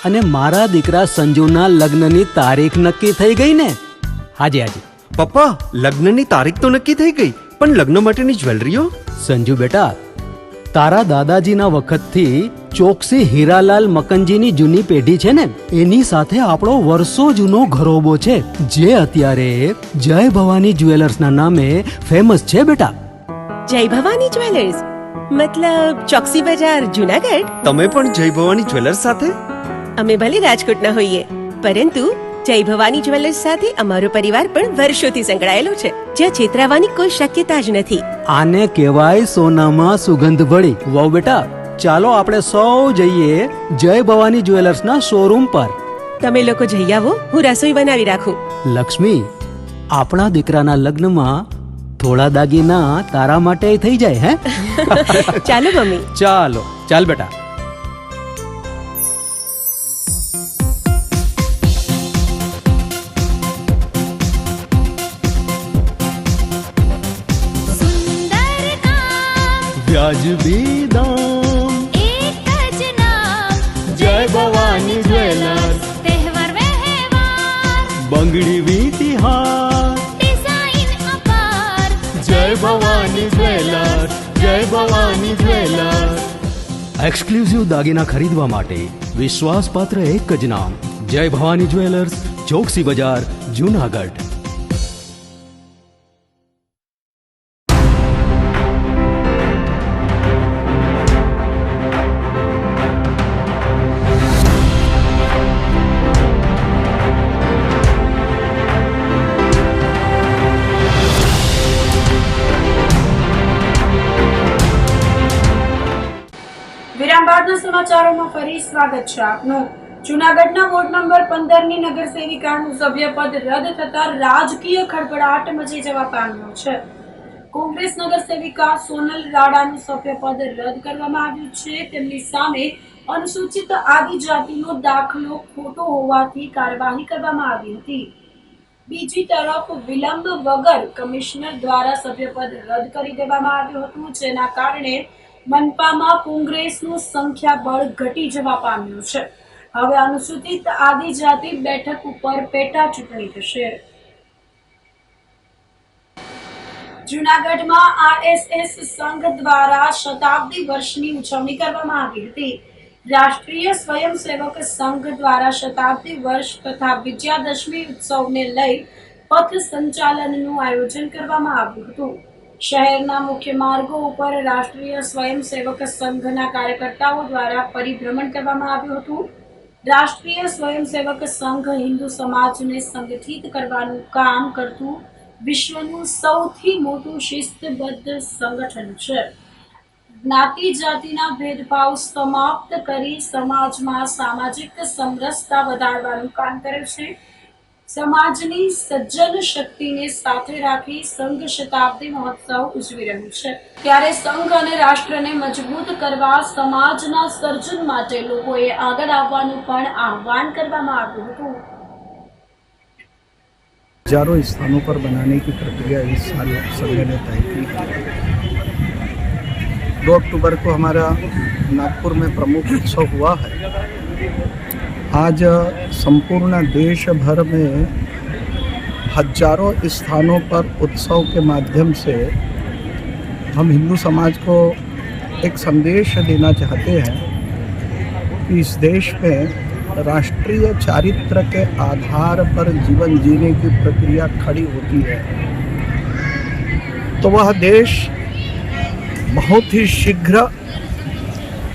અને મારા દીકરા સંજુના લગ્નની તારીખ નક્કી થઈ ગઈ ને. હાજી. પપ્પા, લગ્નની તારીખ તો નક્કી થઈ ગઈ, પણ લગ્ન માટેની જ્વેલરીઓ? સંજુ બેટા, તારા દાદાજીના વખતથી ચોકસી હીરાલાલ મકનજીની જૂની પેઢી છે ને, એની સાથે આપણો વર્ષો જૂનો ઘરોબો છે, જે અત્યારે જય ભવાની જ્વેલર્સના નામે ફેમસ છે બેટા. જય ભવાની જ્વેલર્સ મતલબ ચોકસી બજાર, જુનાગઢ? તમે પણ જય ભવાની જ્વેલર્સ સાથે? અમે ભલે રાજકોટના હોઈએ, પરંતુ જય ભવાની જ્વેલર્સ સાથે અમારો પરિવાર પણ વર્ષોથી સંકળાયેલો છે, જ્યાં છેતરાવાની કોઈ શક્યતા જ નથી. આને કહેવાય સોનામાં સુગંધ ભળી. વાવ બેટા, ચાલો આપણે સૌ જઈએ જય ભવાની જ્વેલર્સના શોરૂમ પર. તમે લોકો જઈ આવો, હું રસોઈ બનાવી રાખું. લક્ષ્મી, આપણા દીકરાના લગ્નમાં થોડા દાગીના તારા માટે થઈ જાય. હે ચાલો મમ્મી. ચાલ બેટા. વ્યાજબી દામ, એક જ નામ, જય ભવાની જ્વેલર્સ. તહેવાર વ્યવહાર, બંગડી વીટી હાર, ડિઝાઇન અપાર, જય ભવાની જ્વેલર્સ, જય ભવાની જ્વેલર્સ. એક્સક્લુઝિવ દાગીના ખરીદવા માટે વિશ્વાસપાત્ર એક જ નામ, જય ભવાની જ્વેલર્સ, ચોકસી બજાર, જુનાગઢ. વિરામ બાદના સમાચારોમાં ફરી સ્વાગત છે આપનું. જૂનાગઢના વોર્ડ નંબર 15 ની નગર સેવિકાનું સભ્યપદ રદ થતા રાજકીય ખળભળાટ મચી જવા પામ્યો છે. કોંગ્રેસ નગર સેવિકા સોનલ રાડાનું સભ્યપદ રદ કરવામાં આવ્યું છે. તેમની સામે અનુસૂચિત આદિજાતિનો દાખલો ખોટો હોવાથી કાર્યવાહી કરવામાં આવી હતી. બીજી તરફ વિલંબ વગર કમિશનર દ્વારા સભ્યપદ રદ કરી દેવામાં આવ્યું હતું, જેના કારણે મનપામાં કોંગ્રેસનું સંખ્યાબળ ઘટી જવા પામ્યું છે. હવે અનુસૂચિત આદિજાતિ બેઠક ઉપર પેટા ચૂંટણી થશે. જૂનાગઢમાં RSS સંઘ દ્વારા શતાબ્દી વર્ષની ઉજવણી કરવામાં આવી હતી. રાષ્ટ્રીય સ્વયંસેવક સંઘ દ્વારા શતાબ્દી વર્ષ તથા વિજયાદશમી ઉત્સવને લઈ પથ સંચાલનનું આયોજન કરવામાં આવ્યું હતું. શહેરના મુખ્ય માર્ગો ઉપર રાષ્ટ્રીય સ્વયંસેવક સંઘના કાર્યકર્તાઓ દ્વારા પરિભ્રમણ કરવામાં આવ્યું હતું. રાષ્ટ્રીય સ્વયંસેવક સંઘ હિન્દુ સમાજને સંગઠિત કરવાનું કામ કરતું વિશ્વનું સૌથી મોટું શિસ્તબદ્ધ સંગઠન છે. જ્ઞાતિ જાતિના ભેદભાવ સમાપ્ત કરી સમાજમાં સામાજિક સમરસતા વધારવાનું કામ કરે છે. સમાજની સજ્જન શક્તિને સાથે રાખી સંઘ શતાબ્દી મહોત્સવ ઉજવી રહ્યું છે. ત્યારે સંઘ અને રાષ્ટ્રને મજબૂત કરવા સમાજના સર્જન માટે લોકોએ આગળ આવવાનું પણ આહ્વાન કરવામાં આવ્યું હતું. हजारों स्थानों पर बनाने की प्रक्रिया इस साल संघ ने तय की है. 2 अक्टूबर को हमारा नागपुर में प्रमुख उत्सव हुआ है. आज संपूर्ण देश भर में हजारों स्थानों पर उत्सव के माध्यम से हम हिंदू समाज को एक संदेश देना चाहते हैं कि इस देश में राष्ट्रीय चारित्र के आधार पर जीवन जीने की प्रक्रिया खड़ी होती है तो वह देश बहुत ही शीघ्र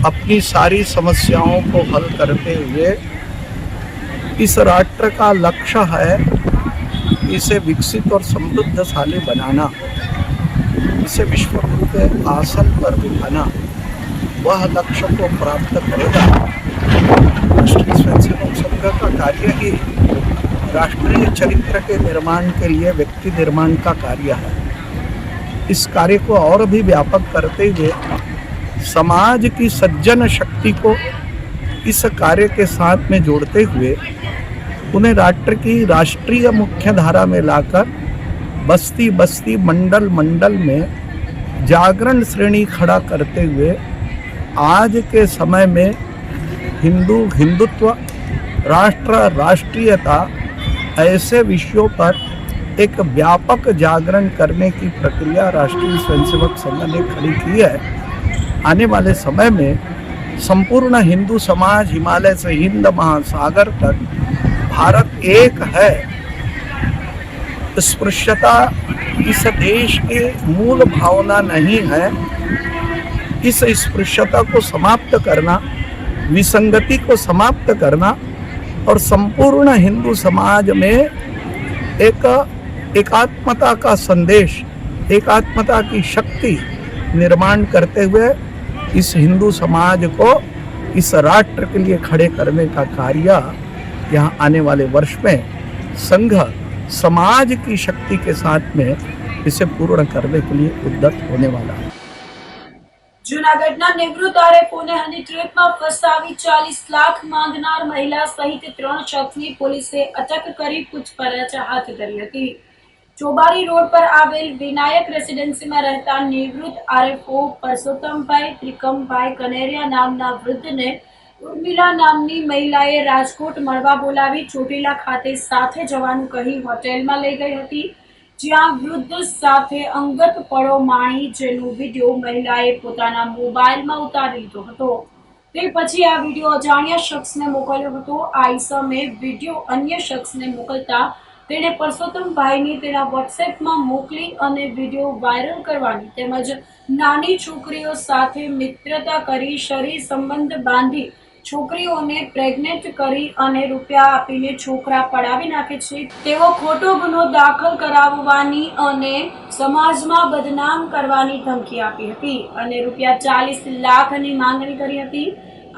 अपनी सारी समस्याओं को हल करते हुए इस राष्ट्र का लक्ष्य है इसे विकसित और समृद्धशाली बनाना, इसे विश्व गुरु के आसन पर बिठाना। वह लक्ष्य को प्राप्त करेगा। राष्ट्रीय स्वयंसेवक संघ का कार्य ही राष्ट्रीय चरित्र के निर्माण के लिए व्यक्ति निर्माण का कार्य है। इस कार्य को और भी व्यापक करते हुए समाज की सज्जन शक्ति को इस कार्य के साथ में जोड़ते हुए उन्हें राष्ट्र की राष्ट्रीय मुख्य धारा में लाकर बस्ती बस्ती मंडल मंडल में जागरण श्रेणी खड़ा करते हुए आज के समय में हिंदुत्व, राष्ट्र, राष्ट्रीयता ऐसे विषयों पर एक व्यापक जागरण करने की प्रक्रिया राष्ट्रीय स्वयंसेवक संघ ने खड़ी की है। आने वाले समय में संपूर्ण हिंदू समाज हिमालय से हिंद महासागर तक भारत एक है। स्पृश्यता इस देश की मूल भावना नहीं है। इस स्पृश्यता को समाप्त करना, विसंगति को समाप्त करना और संपूर्ण हिंदू समाज में एक एकात्मता का संदेश, एकात्मता की शक्ति निर्माण करते हुए इस हिंदू समाज को इस राष्ट्र के लिए खड़े करने का कार्य यहाँ आने वाले वर्ष में संघ समाज की शक्ति के साथ में इसे पूर्ण करने के लिए उद्यत होने वाला है। જૂનાગઢના નિવૃત્ત આરએફઓને હની ટ્રેપમાં ફસાવી 40 લાખ માંગનાર મહિલા સહિત 3 શખ્સની પોલીસે અટક કરી પૂછપરછ હાથ ધરી હતી। ચોબારી રોડ પર આવેલ વિનાયક રેસિડેન્સીમાં રહેતા નિવૃત્ત આરએફઓ પરસોત્તમભાઈ ત્રિકમભાઈ કનેરિયા નામના વૃદ્ધને ઉર્મિલા નામની મહિલાએ રાજકોટ મળવા બોલાવી ચોટીલા ખાતે સાથે જવાનું કહી હોટેલમાં લઈ ગઈ હતી, જ્યાં વૃદ્ધ સાથે અંગત પળો માણી જેનો વિડીયો મહિલાએ પોતાના મોબાઈલમાં ઉતારી લીધો હતો। તે પછી આ વિડીયો અજાણ્યા શખ્સને મોકલ્યો હતો। આ ઈસમે વિડીયો અન્ય શખ્સને મોકલતા તેણે પરસોત્તમભાઈને તેના વોટ્સએપમાં મોકલી અને વિડીયો વાયરલ કરવાની તેમજ નાની છોકરીઓ સાથે મિત્રતા કરી શરીર સંબંધ બાંધી છોકરીઓને પ્રેગ્નેન્ટ કરી અને રૂપિયા આપીને છોકરા પડાવી નાખે છે તેવો ખોટો ગુનો દાખલ કરાવવાની અને સમાજમાં બદનામ કરવાની ધમકી આપી હતી અને રૂપિયા 40 લાખની માંગણી કરી હતી।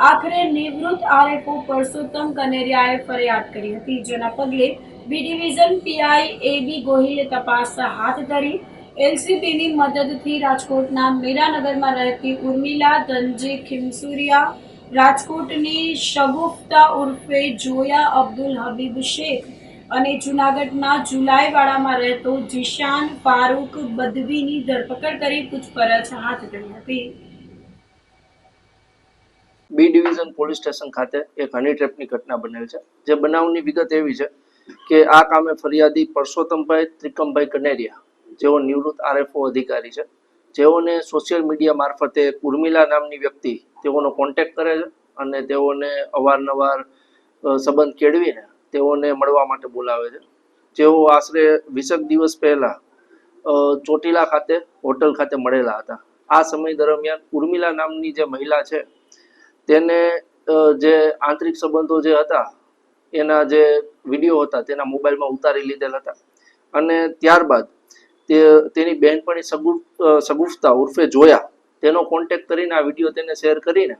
આખરે નિવૃત્ત આરએફઓ પરસોત્તમ કનેરિયાએ ફરિયાદ કરી હતી, જેના પગલે બી ડિવિઝન પીઆઈ એબી ગોહિલે તપાસ હાથ ધરી। એલસીબીની મદદથી રાજકોટના મીરાનગરમાં રહેતી ઉર્મિલા ધનજી ખીમસુરિયા, રાજકોટની શગુફતા ઉર્ફે જોયા અબ્દુલ હબીબ શેખ અને જૂનાગઢના જુલાઈવાડામાં રહેતો જીશાન ફારૂક બદવીની ધરપકડ કરી પૂછપરછ હાથ ધરી હતી। બી ડિવિઝન પોલીસ સ્ટેશન ખાતે એક હની ટ્રેપની ઘટના બનેલ છે। જે બનાવની વિગત એવી છે કે આ કામે ફરિયાદી પરસોત્તમભાઈ ત્રિકમભાઈ કનેરિયા, જેઓ નિવૃત્ત આરએફઓ અધિકારી છે, જેઓને સોશિયલ મીડિયા મારફતે ઉર્મિલા નામની વ્યક્તિ તેઓનો કોન્ટેક્ટ કરે છે અને તેઓને અવારનવાર સંબંધ કેળવીને તેઓને મળવા માટે બોલાવે છે। જેઓ આશરે 20 દિવસ પહેલા ચોટીલા ખાતે હોટલ ખાતે મળેલા હતા। આ સમય દરમિયાન ઉર્મિલા નામની જે મહિલા છે તેને જે આંતરિક સંબંધો જે હતા એના જે વિડીયો હતા તેના મોબાઈલમાં ઉતારી લીધેલ હતા અને ત્યારબાદ તેની બહેનપણી સગુફતા ઉર્ફે જોયા તેનો કોન્ટેક્ટ કરીને આ વિડીયો તેને શેર કરીને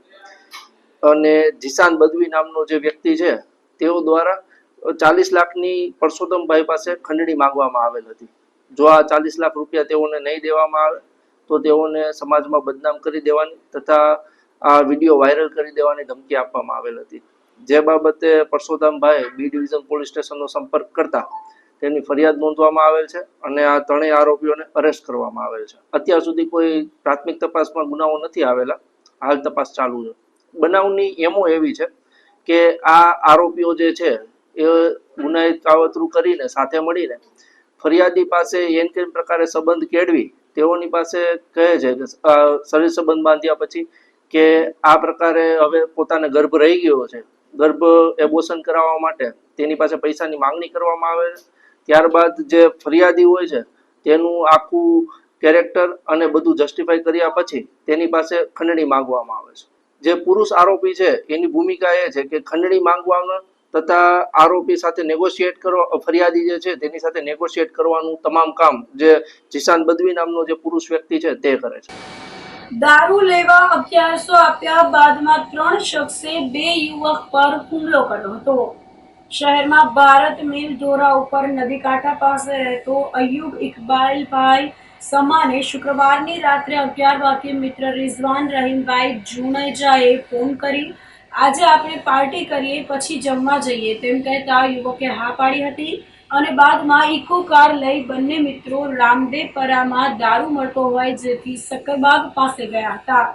અને જીશાન બદવી નામનો જે વ્યક્તિ છે તેઓ દ્વારા 40 લાખની પરસોત્તમભાઈ પાસે ખંડણી માંગવામાં આવેલ હતી। જો આ 40 લાખ રૂપિયા તેઓને નહીં દેવામાં આવે તો તેઓને સમાજમાં બદનામ કરી દેવાની તથા આ વિડીયો વાયરલ કરી દેવાની ધમકી આપવામાં આવેલ હતી। જે બાબતે પરસોત્તમભાઈ બી ડિવિઝન પોલીસ સ્ટેશનનો સંપર્ક કરતા તેની ફરિયાદ નોંધવામાં આવેલ છે અને આ ત્રણેય આરોપીઓને અરેસ્ટ કરવામાં આવેલ છે। અત્યાર સુધી કોઈ પ્રાથમિક તપાસમાં ગુનાઓ નથી આવેલા, હાલ તપાસ ચાલુ છે। બનાવની એમો એવી છે કે આ આરોપીઓ જે છે એ ગુનાહિત કાવતરું કરીને સાથે મળીને ફરિયાદી પાસે એન કેન પ્રકારે સંબંધ કેળવી તેઓની પાસે કહે છે કે શરીર સંબંધ બાંધ્યા પછી કે આ પ્રકારે હવે પોતાને ગર્ભ રહી ગયો છે, ગર્ભ એબોર્શન કરાવવા માટે તેની પાસે પૈસાની માંગણી કરવામાં આવે છે। ત્યારબાદ જે ફરિયાદી હોય છે તેનું આખું કેરેક્ટર અને બધું જસ્ટિફાઈ કર્યા પછી તેની પાસે ખંડણી માંગવામાં આવે છે। જે પુરુષ આરોપી છે એની ભૂમિકા એ છે કે ખંડણી માંગવાનો તથા આરોપી સાથે નેગોશિએટ કરવા, ફરિયાદી જે છે તેની સાથે નેગોશિએટ કરવાનું તમામ કામ જે જીશાન બદવી નામનો જે પુરુષ વ્યક્તિ છે તે કરે છે. દારૂ લેવા 1100 આપ્યા બાદમાં 3 શખ્સે 2 યુવક પર હુમલો કર્યો હતો. શહેરમાં ભારત મિલ ધોરા ઉપર નદી કાંઠા પાસે રહેતો અયુબ ઇકબાલભાઈ સમાને શુક્રવારની રાત્રે 11 વાગ્યે મિત્ર રિઝવાન રહીમભાઈ જુનેજાએ ફોન કરી આજે આપણે પાર્ટી કરીએ પછી જમવા જઈએ તેમ કહેતા યુવકે હા પાડી હતી અને બાદમાં ઇકો કાર લઈ બંને મિત્રો રામદેવપરામાં દારૂ મળતો હોય જેથી સક્કરબાગ પાસે ગયા હતા.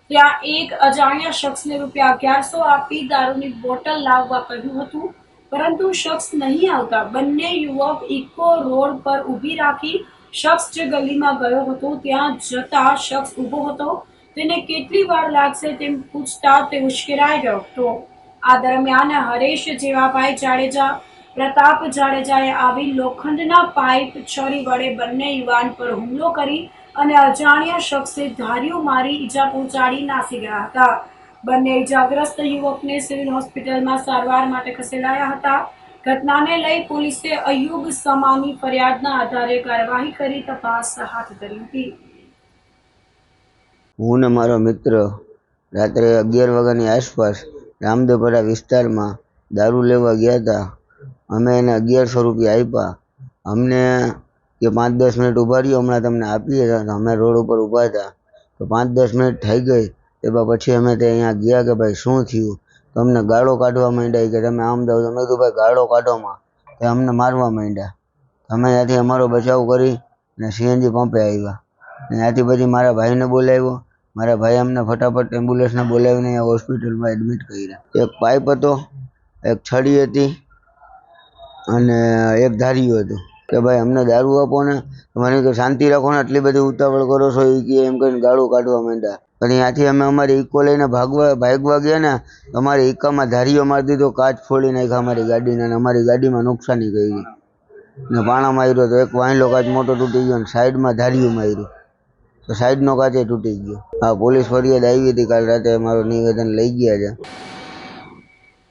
ત્યાં એક અજાણ્યા શખ્સને ₹1100 આપી દારૂની બોટલ લાવવા કહ્યું હતું, પરંતુ શખ્સ નહીં આવતા બંને યુવક ઇકો રોડ પર ઊભી રાખી શખ્સ જે ગલીમાં ગયો હતો ત્યાં જતા શખ્સ ઊભો હતો. તેને કેટલી વાર લાગશે તેમ પૂછતા તે ઉશ્કેરાઈ ગયો હતો. આ દરમિયાન હરેશ જેવાભાઈ જાડેજા, પ્રતાપ જાડેજાએ આવી લોખંડના પાઇપ છરી વડે બંને યુવાન પર હુમલો કરી અને અજાણ્યા શખ્સે ધારીઓ મારી ઈજા પહોંચાડી નાસી ગયા હતા. બંને ઈજાગ્રસ્ત યુવકને સિવિલ હોસ્પિટલમાં સારવાર માટે ખસેડાયા હતા. ઘટનાને લઈ પોલીસે અયુબ સમાની ફરિયાદના આધારે કાર્યવાહી કરી તપાસ હાથ ધરી હતી. હું ને મારો મિત્ર રાત્રે 11 વાગ્યાની આસપાસ રામદેવપરા વિસ્તારમાં દારૂ લેવા ગયા હતા. અમે એને 1100 રૂપિયા આપ્યા. અમને કે 5-10 મિનિટ ઊભા રહ્યો, હમણાં તમને આપીએ. અમે રોડ ઉપર ઊભા હતા તો 5-10 મિનિટ થઈ ગઈ. તે પછી અમે તે અહીંયા ગયા કે ભાઈ શું થયું, તો અમને ગાળો કાઢવા માંડ્યા કે તમે આમ જાઓ. અમે કીધું ભાઈ ગાળો કાઢોમાં, તે અમને મારવા માંડ્યા. અમે ત્યાંથી અમારો બચાવ કરી અને સીએનજી પંપે આવ્યા. ત્યાંથી પછી મારા ભાઈને બોલાવ્યો. મારા ભાઈ અમને ફટાફટ એમ્બ્યુલન્સને બોલાવીને અહીંયા હોસ્પિટલમાં એડમિટ કર્યા. એક પાઇપ હતો, એક છડી હતી અને એક ધાર્યું હતું કે ભાઈ અમને દારૂ આપો ને. મને કે શાંતિ રાખો ને, આટલી બધી ઉતાવળ કરો છો એ કે એમ કરીને ગાળું કાઢવા માંડ્યા. પણ ત્યાંથી અમે અમારી ઇકો લઈને ભાગવા ગયા ને, અમારી ઇકામાં ધારીઓ મારી દીધો, કાચ ફોડી નાખ્યા અમારી ગાડીને અને અમારી ગાડીમાં નુકસાની કરી ને પાણા માર્યો તો એક વાંયલો કાચ મોટો તૂટી ગયો ને સાઈડમાં ધારીઓ માર્યું તો સાઈડનો કાચે તૂટી ગયો. હા, પોલીસ ફરિયાદ આવી હતી કાલ રાતે, મારું નિવેદન લઈ ગયા છે.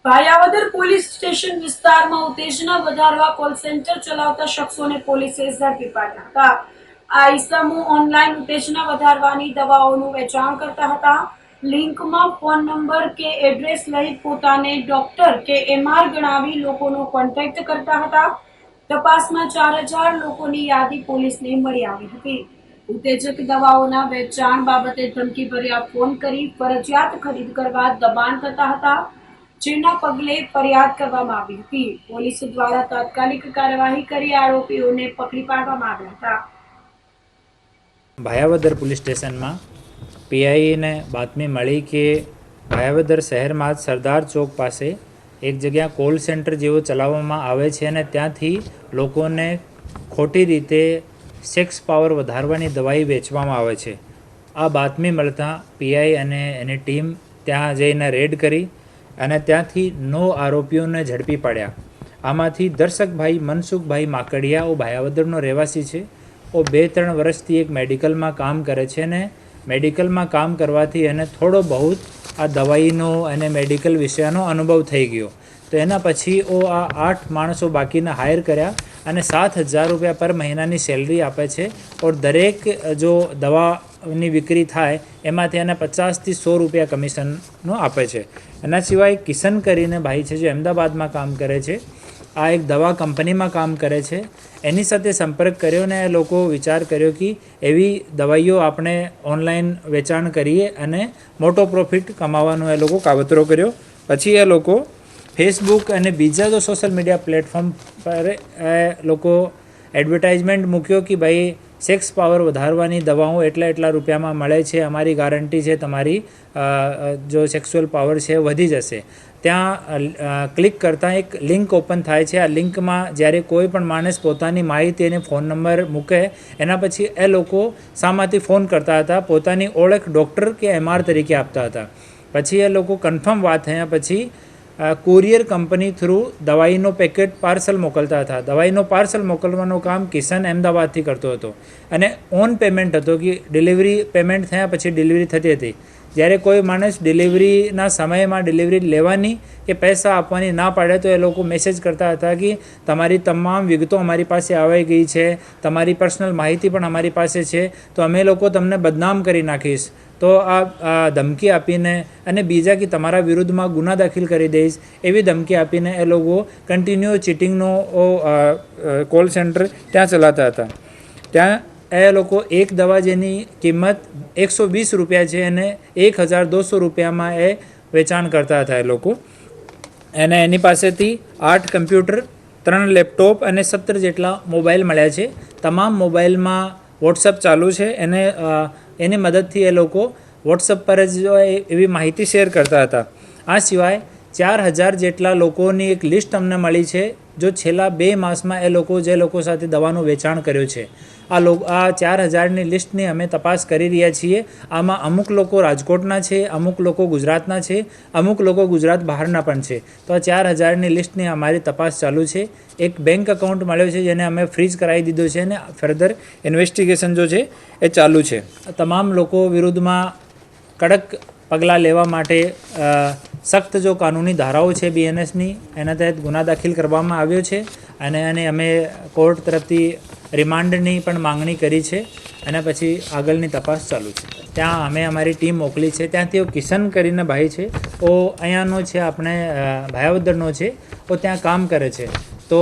ભાયાવદર પોલીસ સ્ટેશન વિસ્તારમાં ઉત્તેજના વધારવા કોલ સેન્ટર ચલાવતા શખ્સોને પોલીસે ઝડપી પાડ્યા હતા. આ ઇસમો ઓનલાઈન ઉત્તેજના વધારવાની દવાઓનું વેચાણ કરતા હતા. લિંકમાં ફોન નંબર કે એડ્રેસ લઈ પોતાને ડોક્ટર કે એમઆર ગણાવી લોકોનો કોન્ટેક્ટ કરતા હતા. તપાસમાં 4000 લોકોની યાદી પોલીસને મળી આવી હતી. ઉત્તેજક દવાઓના વેચાણ બાબતે ધમકીભર્યા ફોન કરી ફરજિયાત ખરીદ કરવા દબાણ કરતા હતા, જેના પગલે ફરિયાદ કરવામાં આવી હતી. પોલીસ દ્વારા તાત્કાલિક કાર્યવાહી કરી આરોપીઓને પકડી પાડવામાં આવ્યા હતા. ભાયાવદર પોલીસ સ્ટેશનમાં પીઆઈને બાતમી મળી કે ભાયાવદર શહેરમાં સરદાર ચોક પાસે એક જગ્યા કોલ સેન્ટર જેવો ચલાવવામાં આવે છે અને ત્યાંથી લોકોને ખોટી રીતે સેક્સ પાવર વધારવાની દવાઈ વેચવામાં આવે છે. આ બાતમી મળતા પીઆઈ અને એની ટીમ ત્યાં જઈને રેડ કરી અને ત્યાંથી 9 આરોપીઓને ઝડપી પાડ્યા. આમાંથી દર્શકભાઈ મનસુખભાઈ માકડિયા ઓ ભાયાવદરનો રહેવાસી છે. ઓ 2-3 વર્ષથી એક મેડિકલમાં કામ કરે છે ને મેડિકલમાં કામ કરવાથી એને થોડો બહુ આ દવાઈનો અને મેડિકલ વિષયનો અનુભવ થઈ ગયો. તો એના પછી ઓ આ 8 માણસો બાકીના હાયર કર્યા અને 7000 રૂપિયા પર મહિનાની સેલરી આપે છે. ઓર દરેક જો દવાની વિક્રી થાય એમાંથી એને 50થી 100 રૂપિયા કમિશનનો આપે છે. એના સિવાય કિશન કરીને ભાઈ છે જે અમદાવાદમાં કામ કરે છે. આ એક દવા કંપનીમાં કામ કરે છે. એની સાથે સંપર્ક કર્યો ને એ લોકો વિચાર કર્યો કે એવી દવાઈઓ આપણે ઓનલાઈન વેચાણ કરીએ અને મોટો પ્રોફિટ કમાવાનો એ લોકો કાવતરો કર્યો. પછી એ લોકો ફેસબુક અને બીજા તો સોશિયલ મીડિયા પ્લેટફોર્મ પર એ લોકો એડવર્ટાઇઝમેન્ટ મૂક્યો કે ભાઈ સેક્સ પાવર વધારવાની દવાઓ એટલા રૂપિયામાં મળે છે, અમારી ગારંટી છે તમારી જો સેક્સ્યુઅલ પાવર છે વધી જશે. ત્યાં ક્લિક કરતાં એક લિંક ઓપન થાય છે. આ લિંકમાં જ્યારે કોઈ પણ માણસ પોતાની માહિતી અને ફોન નંબર મૂકે એના પછી એ લોકો સામાથી ફોન કરતા હતા, પોતાની ઓળખ ડૉક્ટર કે એમઆર તરીકે આપતા હતા. પછી એ લોકો કન્ફર્મ વાત થયા પછી કુરિયર કંપની થ્રુ દવાઈનો પેકેટ પાર્સલ મોકલતા હતા. દવાઈનો પાર્સલ મોકલવાનું કામ કિશન અમદાવાદથી કરતો હતો અને ઓન પેમેન્ટ હતો કે ડિલિવરી પેમેન્ટ થયા પછી ડિલિવરી થતી હતી. જ્યારે કોઈ માણસ ડિલિવરીના સમયમાં ડિલિવરી લેવાની કે પૈસા આપવાની ના પાડે તો એ લોકો મેસેજ કરતા હતા કે તમારી તમામ વિગતો અમારી પાસે આવી ગઈ છે, તમારી પર્સનલ માહિતી પણ અમારી પાસે છે, તો અમે લોકો તમને બદનામ કરી નાખીશ. તો આ ધમકી આપીને અને બીજા કે તમારા વિરુદ્ધમાં ગુના દાખલ કરી દઈશ એવી ધમકી આપીને એ લોકો કન્ટિન્યુ ચીટિંગનો કોલ સેન્ટર ત્યાં ચલાવતા હતા. ત્યાં એ લોકો એક દવા જેની કિંમત 120 રૂપિયા છે અને 1200 રૂપિયામાં એ વેચાણ કરતા હતા એ લોકો. અને એની પાસેથી 8 કમ્પ્યુટર, 3 લેપટોપ અને 17 જેટલા મોબાઈલ મળ્યા છે. તમામ મોબાઈલમાં વોટ્સઅપ ચાલુ છે. એની મદદથી એ લોકો વોટ્સઅપ પર જ એવી માહિતી શેર કરતા હતા. આ સિવાય 4000 જેટલા લોકોની એક લિસ્ટ અમને મળી છે જો છેલ્લા 2 માસમાં એ લોકો જે લોકો સાથે દવાનું વેચાણ કર્યું છે. આ 4000ની લિસ્ટની અમે તપાસ કરી રહ્યા છીએ. આમાં અમુક લોકો રાજકોટના છે, અમુક લોકો ગુજરાતના છે, અમુક લોકો ગુજરાત બહારના પણ છે. તો આ 4000ની લિસ્ટની અમારી તપાસ ચાલુ છે. એક બેંક એકાઉન્ટ મળ્યો છે જેને અમે ફ્રીઝ કરાવી દીધો છે અને ફર્ધર ઇન્વેસ્ટિગેશન જો છે એ ચાલુ છે. તમામ લોકો વિરુદ્ધમાં કડક પગલાં લેવા માટે સખ્ત જો કાનૂની ધારાઓ છે BNSની એના તહેત ગુના દાખલ કરવામાં આવ્યો છે અને અમે કોર્ટ તરફથી રિમાન્ડની પણ માંગણી કરી છે અને પછી આગળની તપાસ ચાલુ છે. ત્યાં અમે અમારી ટીમ મોકલી છે. ત્યાંથી કિશન કરીને ભાઈ છે, ઓ અહીંયાનો છે, આપણે ભાયાવદરનો છે, ઓ ત્યાં કામ કરે છે. તો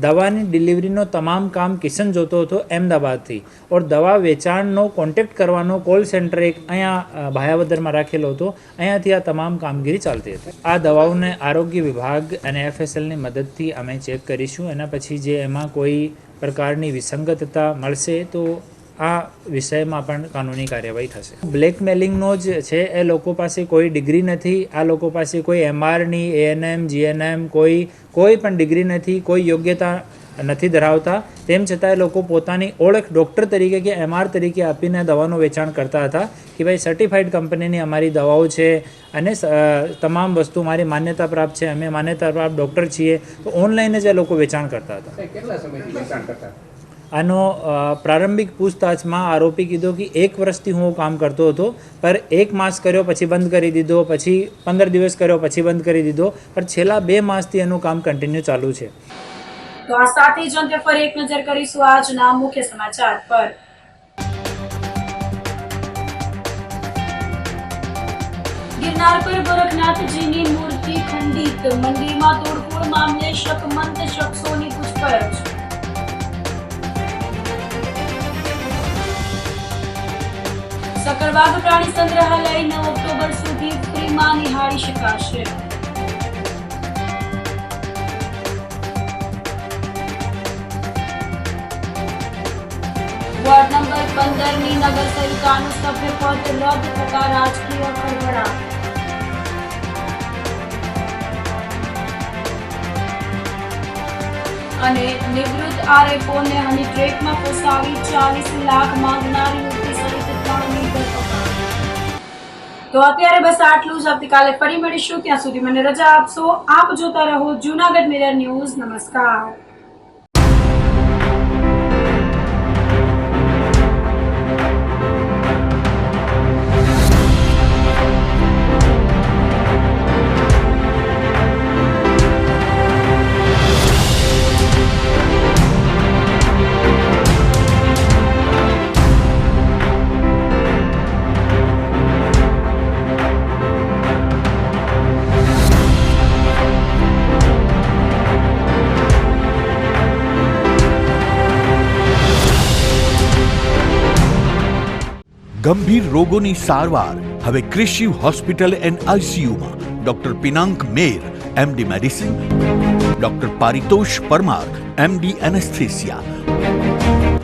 દવાની ડિલિવરીનો તમામ કામ કિશન જોતો હતો અમદાવાદથી. ઓર દવા વેચાણનો કોન્ટેક્ટ કરવાનો કોલ સેન્ટર એક અહીંયા ભાયાવદરમાં રાખેલો હતો. અહીંયાથી આ તમામ કામગીરી ચાલતી હતી. આ દવાઓને આરોગ્ય વિભાગ અને FSLની મદદથી અમે ચેક કરીશું. એના પછી જે એમાં કોઈ પ્રકારની વિસંગતતા મળશે તો આ વિષયમાં પણ કાનૂની કાર્યવાહી થશે. બ્લેકમેલિંગનો જ છે. એ લોકો પાસે કોઈ ડિગ્રી નથી. આ લોકો પાસે કોઈ MRની, ANM, GNM કોઈ પણ ડિગ્રી નથી, કોઈ યોગ્યતા નથી ધરાવતા. તેમ છતાં એ લોકો પોતાની ઓળખ ડૉક્ટર તરીકે કે MR તરીકે આપીને દવાનું વેચાણ કરતા હતા કે ભાઈ સર્ટિફાઈડ કંપનીની અમારી દવાઓ છે અને તમામ વસ્તુ મારી માન્યતા પ્રાપ્ત છે, અમે માન્યતા પ્રાપ્ત ડૉક્ટર છીએ. તો ઓનલાઈન જ એ લોકો વેચાણ કરતા હતા. કેટલા સમયથી વેચાણ કરતા? આનો પ્રારંભિક પૂછતાછમાં આરોપી કીધો કે 1 વર્ષથી હું કામ કરતો હતો, પર 1 માસ કર્યો પછી બંધ કરી દીધો, પછી 15 દિવસ કર્યો પછી બંધ કરી દીધો, પણ છેલ્લા 2 માસથી એનું કામ કન્ટિન્યુ ચાલુ છે. તો આ સાથે જ અંતે ફરી એક નજર કરીશું આજના મુખ્ય સમાચાર પર. ગિરનાર પર ગોરખનાથજીની મૂર્તિ ખંડિત, મંદિરમાં તોડફોડ મામલે શકમંદ શખ્સોની પૂછપરછ. સકરબાગ પ્રાણી સંગ્રહાલય 9 ઓક્ટોબર સુધી ફ્રીમાં નિહાળી શકાશે. વોર્ડ નંબર 15ની નગર સેવિકાનું સભ્યપદ રદ થતા રાજકીય ખળભળાટ. અને નિવૃત્ત RFOને હની ટ્રેકમાં ફસાવી 40 લાખ માંગનારી યુવતી સહિત 3ની ધરપકડ. તો અત્યારે બસ આટલું જ. આવતીકાલે ફરી મળીશું. ત્યાં સુધી મને રજા આપશો. આપ જોતા રહો જૂનાગઢ મિરર ન્યૂઝ. નમસ્કાર. ગંભીર રોગોની સારવાર હવે ક્રિશિવ હોસ્પિટલ એન્ડ ICUમાં doctor Pinank Mer MD medicine, doctor Paritosh Parmar MD anaesthesia.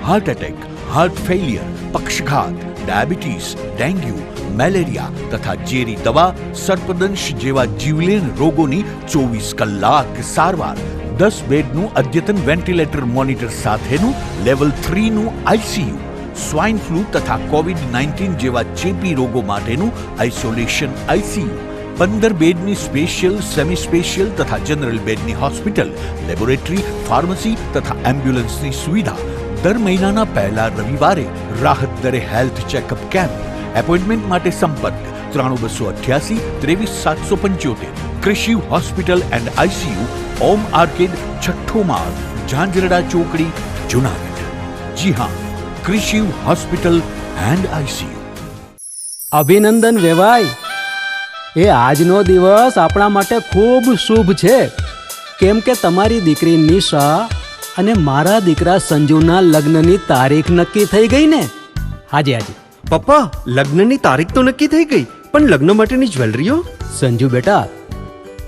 Heart attack, heart failure, પક્ષઘાત, ડાયાબિટીસ, ડેન્ગ્યુ, મેલેરિયા તથા ઝેરી દવા, સર્પદંશ જેવા જીવલેણ રોગોની 24 કલાક સારવાર. 10 બેડનું અદ્યતન વેન્ટિલેટર મોનિટર સાથેનું લેવલ 3નું ICU. સ્વાઇન ફ્લૂ તથા COVID-19 જેવા ચેપી રોગો માટેનું આઇસોલેશન ICU. 15 બેડની સ્પેશિયલ, સેમી સ્પેશિયલ તથા જનરલ બેડની હોસ્પિટલ, લેબોરેટરી, ફાર્મસી તથા એમ્બ્યુલન્સની સુવિધા. દર મહિનાના પહેલા રવિવારે રાહત દરે હેલ્થ ચેકઅપ કેમ્પ. એપોઇન્ટમેન્ટ માટે સંપર્ક 93 288 23 775. Krishi hospital and ICU, Om arcade, छठो माल, झांझरड़ा चौकड़ी, जूनागढ़। जी हाँ, कृषि हॉस्पिटल एंड आईसीयू। અભિનંદન વેવાય, એ આજનો દિવસ આપણા માટે ખૂબ શુભ છે, કેમ કે તમારી દીકરી નિશા અને મારા દીકરા સંજુના લગ્નની તારીખ નક્કી થઈ ગઈ ને. હાજી હાજી પપ્પા, લગ્નની તારીખ તો નક્કી થઈ ગઈ, પણ લગ્ન માટેની જ્વેલરીઓ? સંજુ બેટા,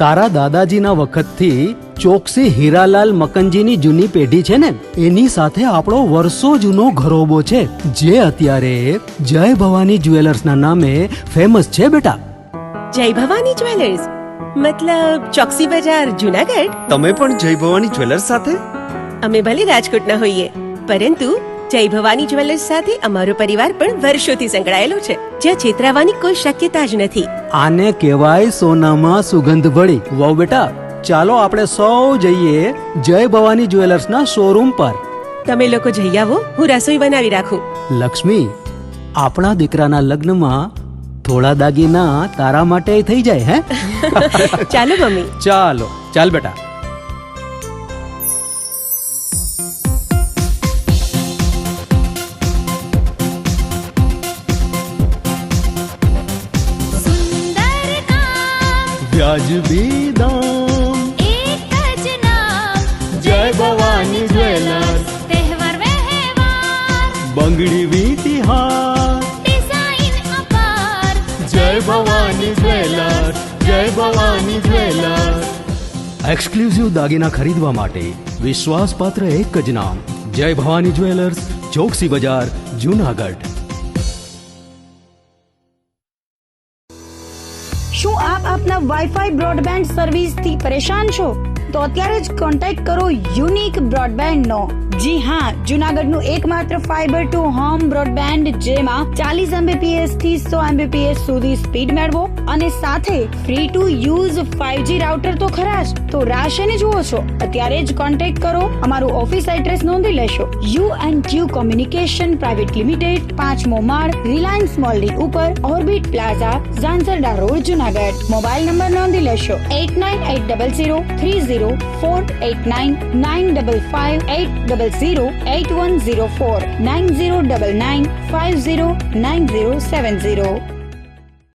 તારા દાદાજીના વખતથી ચોકસી હીરાલાલ મકનજીની જૂની પેઢી છે ને, એની સાથે આપણો વર્ષો જૂનો ઘરોબો છે, જે અત્યારે જય ભવાની જ્વેલર્સના નામે ફેમસ છે બેટા. જય ભવાની જ્વેલર્સ મતલબ ચોકસી બજાર, જુનાગઢ? તમે પણ જય ભવાની જ્વેલર્સ સાથે? અમે ભલે રાજકોટના હોઈએ, પરંતુ જય ભવાની જ્વેલર્સ સાથે અમારો પરિવાર પણ વર્ષોથી સંકળાયેલો છે, જ્યાં છેતરાવાની કોઈ શક્યતા જ નથી. આને કહેવાય સોનામાં સુગંધ ભળી. વાવ બેટા, ચાલો આપણે સૌ જઈએ જય ભવાની જ્વેલર્સના શોરૂમ પર. તમે લોકો જઈ આવો, હું રસોઈ બનાવી રાખું. લક્ષ્મી, આપણા દીકરાના લગ્નમાં થોડા દાગીના તારા માટે થઈ જાય. હે ચાલો મમ્મી. ચાલો ચાલ બેટા. વ્યાજબી દામ, એક જ નામ, જય ભવાની જ્વેલર્સ. તહેવાર વ્યવહાર, બંગડી વીટી હાર, ડિઝાઇન અપાર, જય ભવાની જ્વેલર્સ, જય ભવાની જ્વેલર્સ. એક્સક્લુઝિવ દાગીના ખરીદવા માટે વિશ્વાસપાત્ર એક જ નામ, જય ભવાની જ્વેલર્સ, ચોકસી બજાર, જૂનાગઢ. શું આપ આપના વાઈફાઈ બ્રોડબેન્ડ સર્વિસથી પરેશાન છો? તો અત્યારે જ કોન્ટેક્ટ કરો યુનિક બ્રોડબેન્ડ નો. જી હા, જૂનાગઢનું એકમાત્ર ફાઈબર ટુ હોમ બ્રોડબેન્ડ, જેમાં 40 Mbps થી 100 Mbps સુધી સ્પીડ મેળવો અને સાથે free to use 5G router તો ખરા જ. તો રાહ શેની જુઓ છો? અત્યારે જ કોન્ટેક્ટ કરો. અમારું ઓફિસ એડ્રેસ નોંધી લેશો. U&Q કોમ્યુનિકેશન પ્રાઇવેટ લિમિટેડ, 5મો માળ, રિલાયન્સ મોલની ઉપર, orbit plaza, Zanzarda road, Junagadh. Mobile number નોંધી લેશો 8980030489 955 800 8104 9099 509070.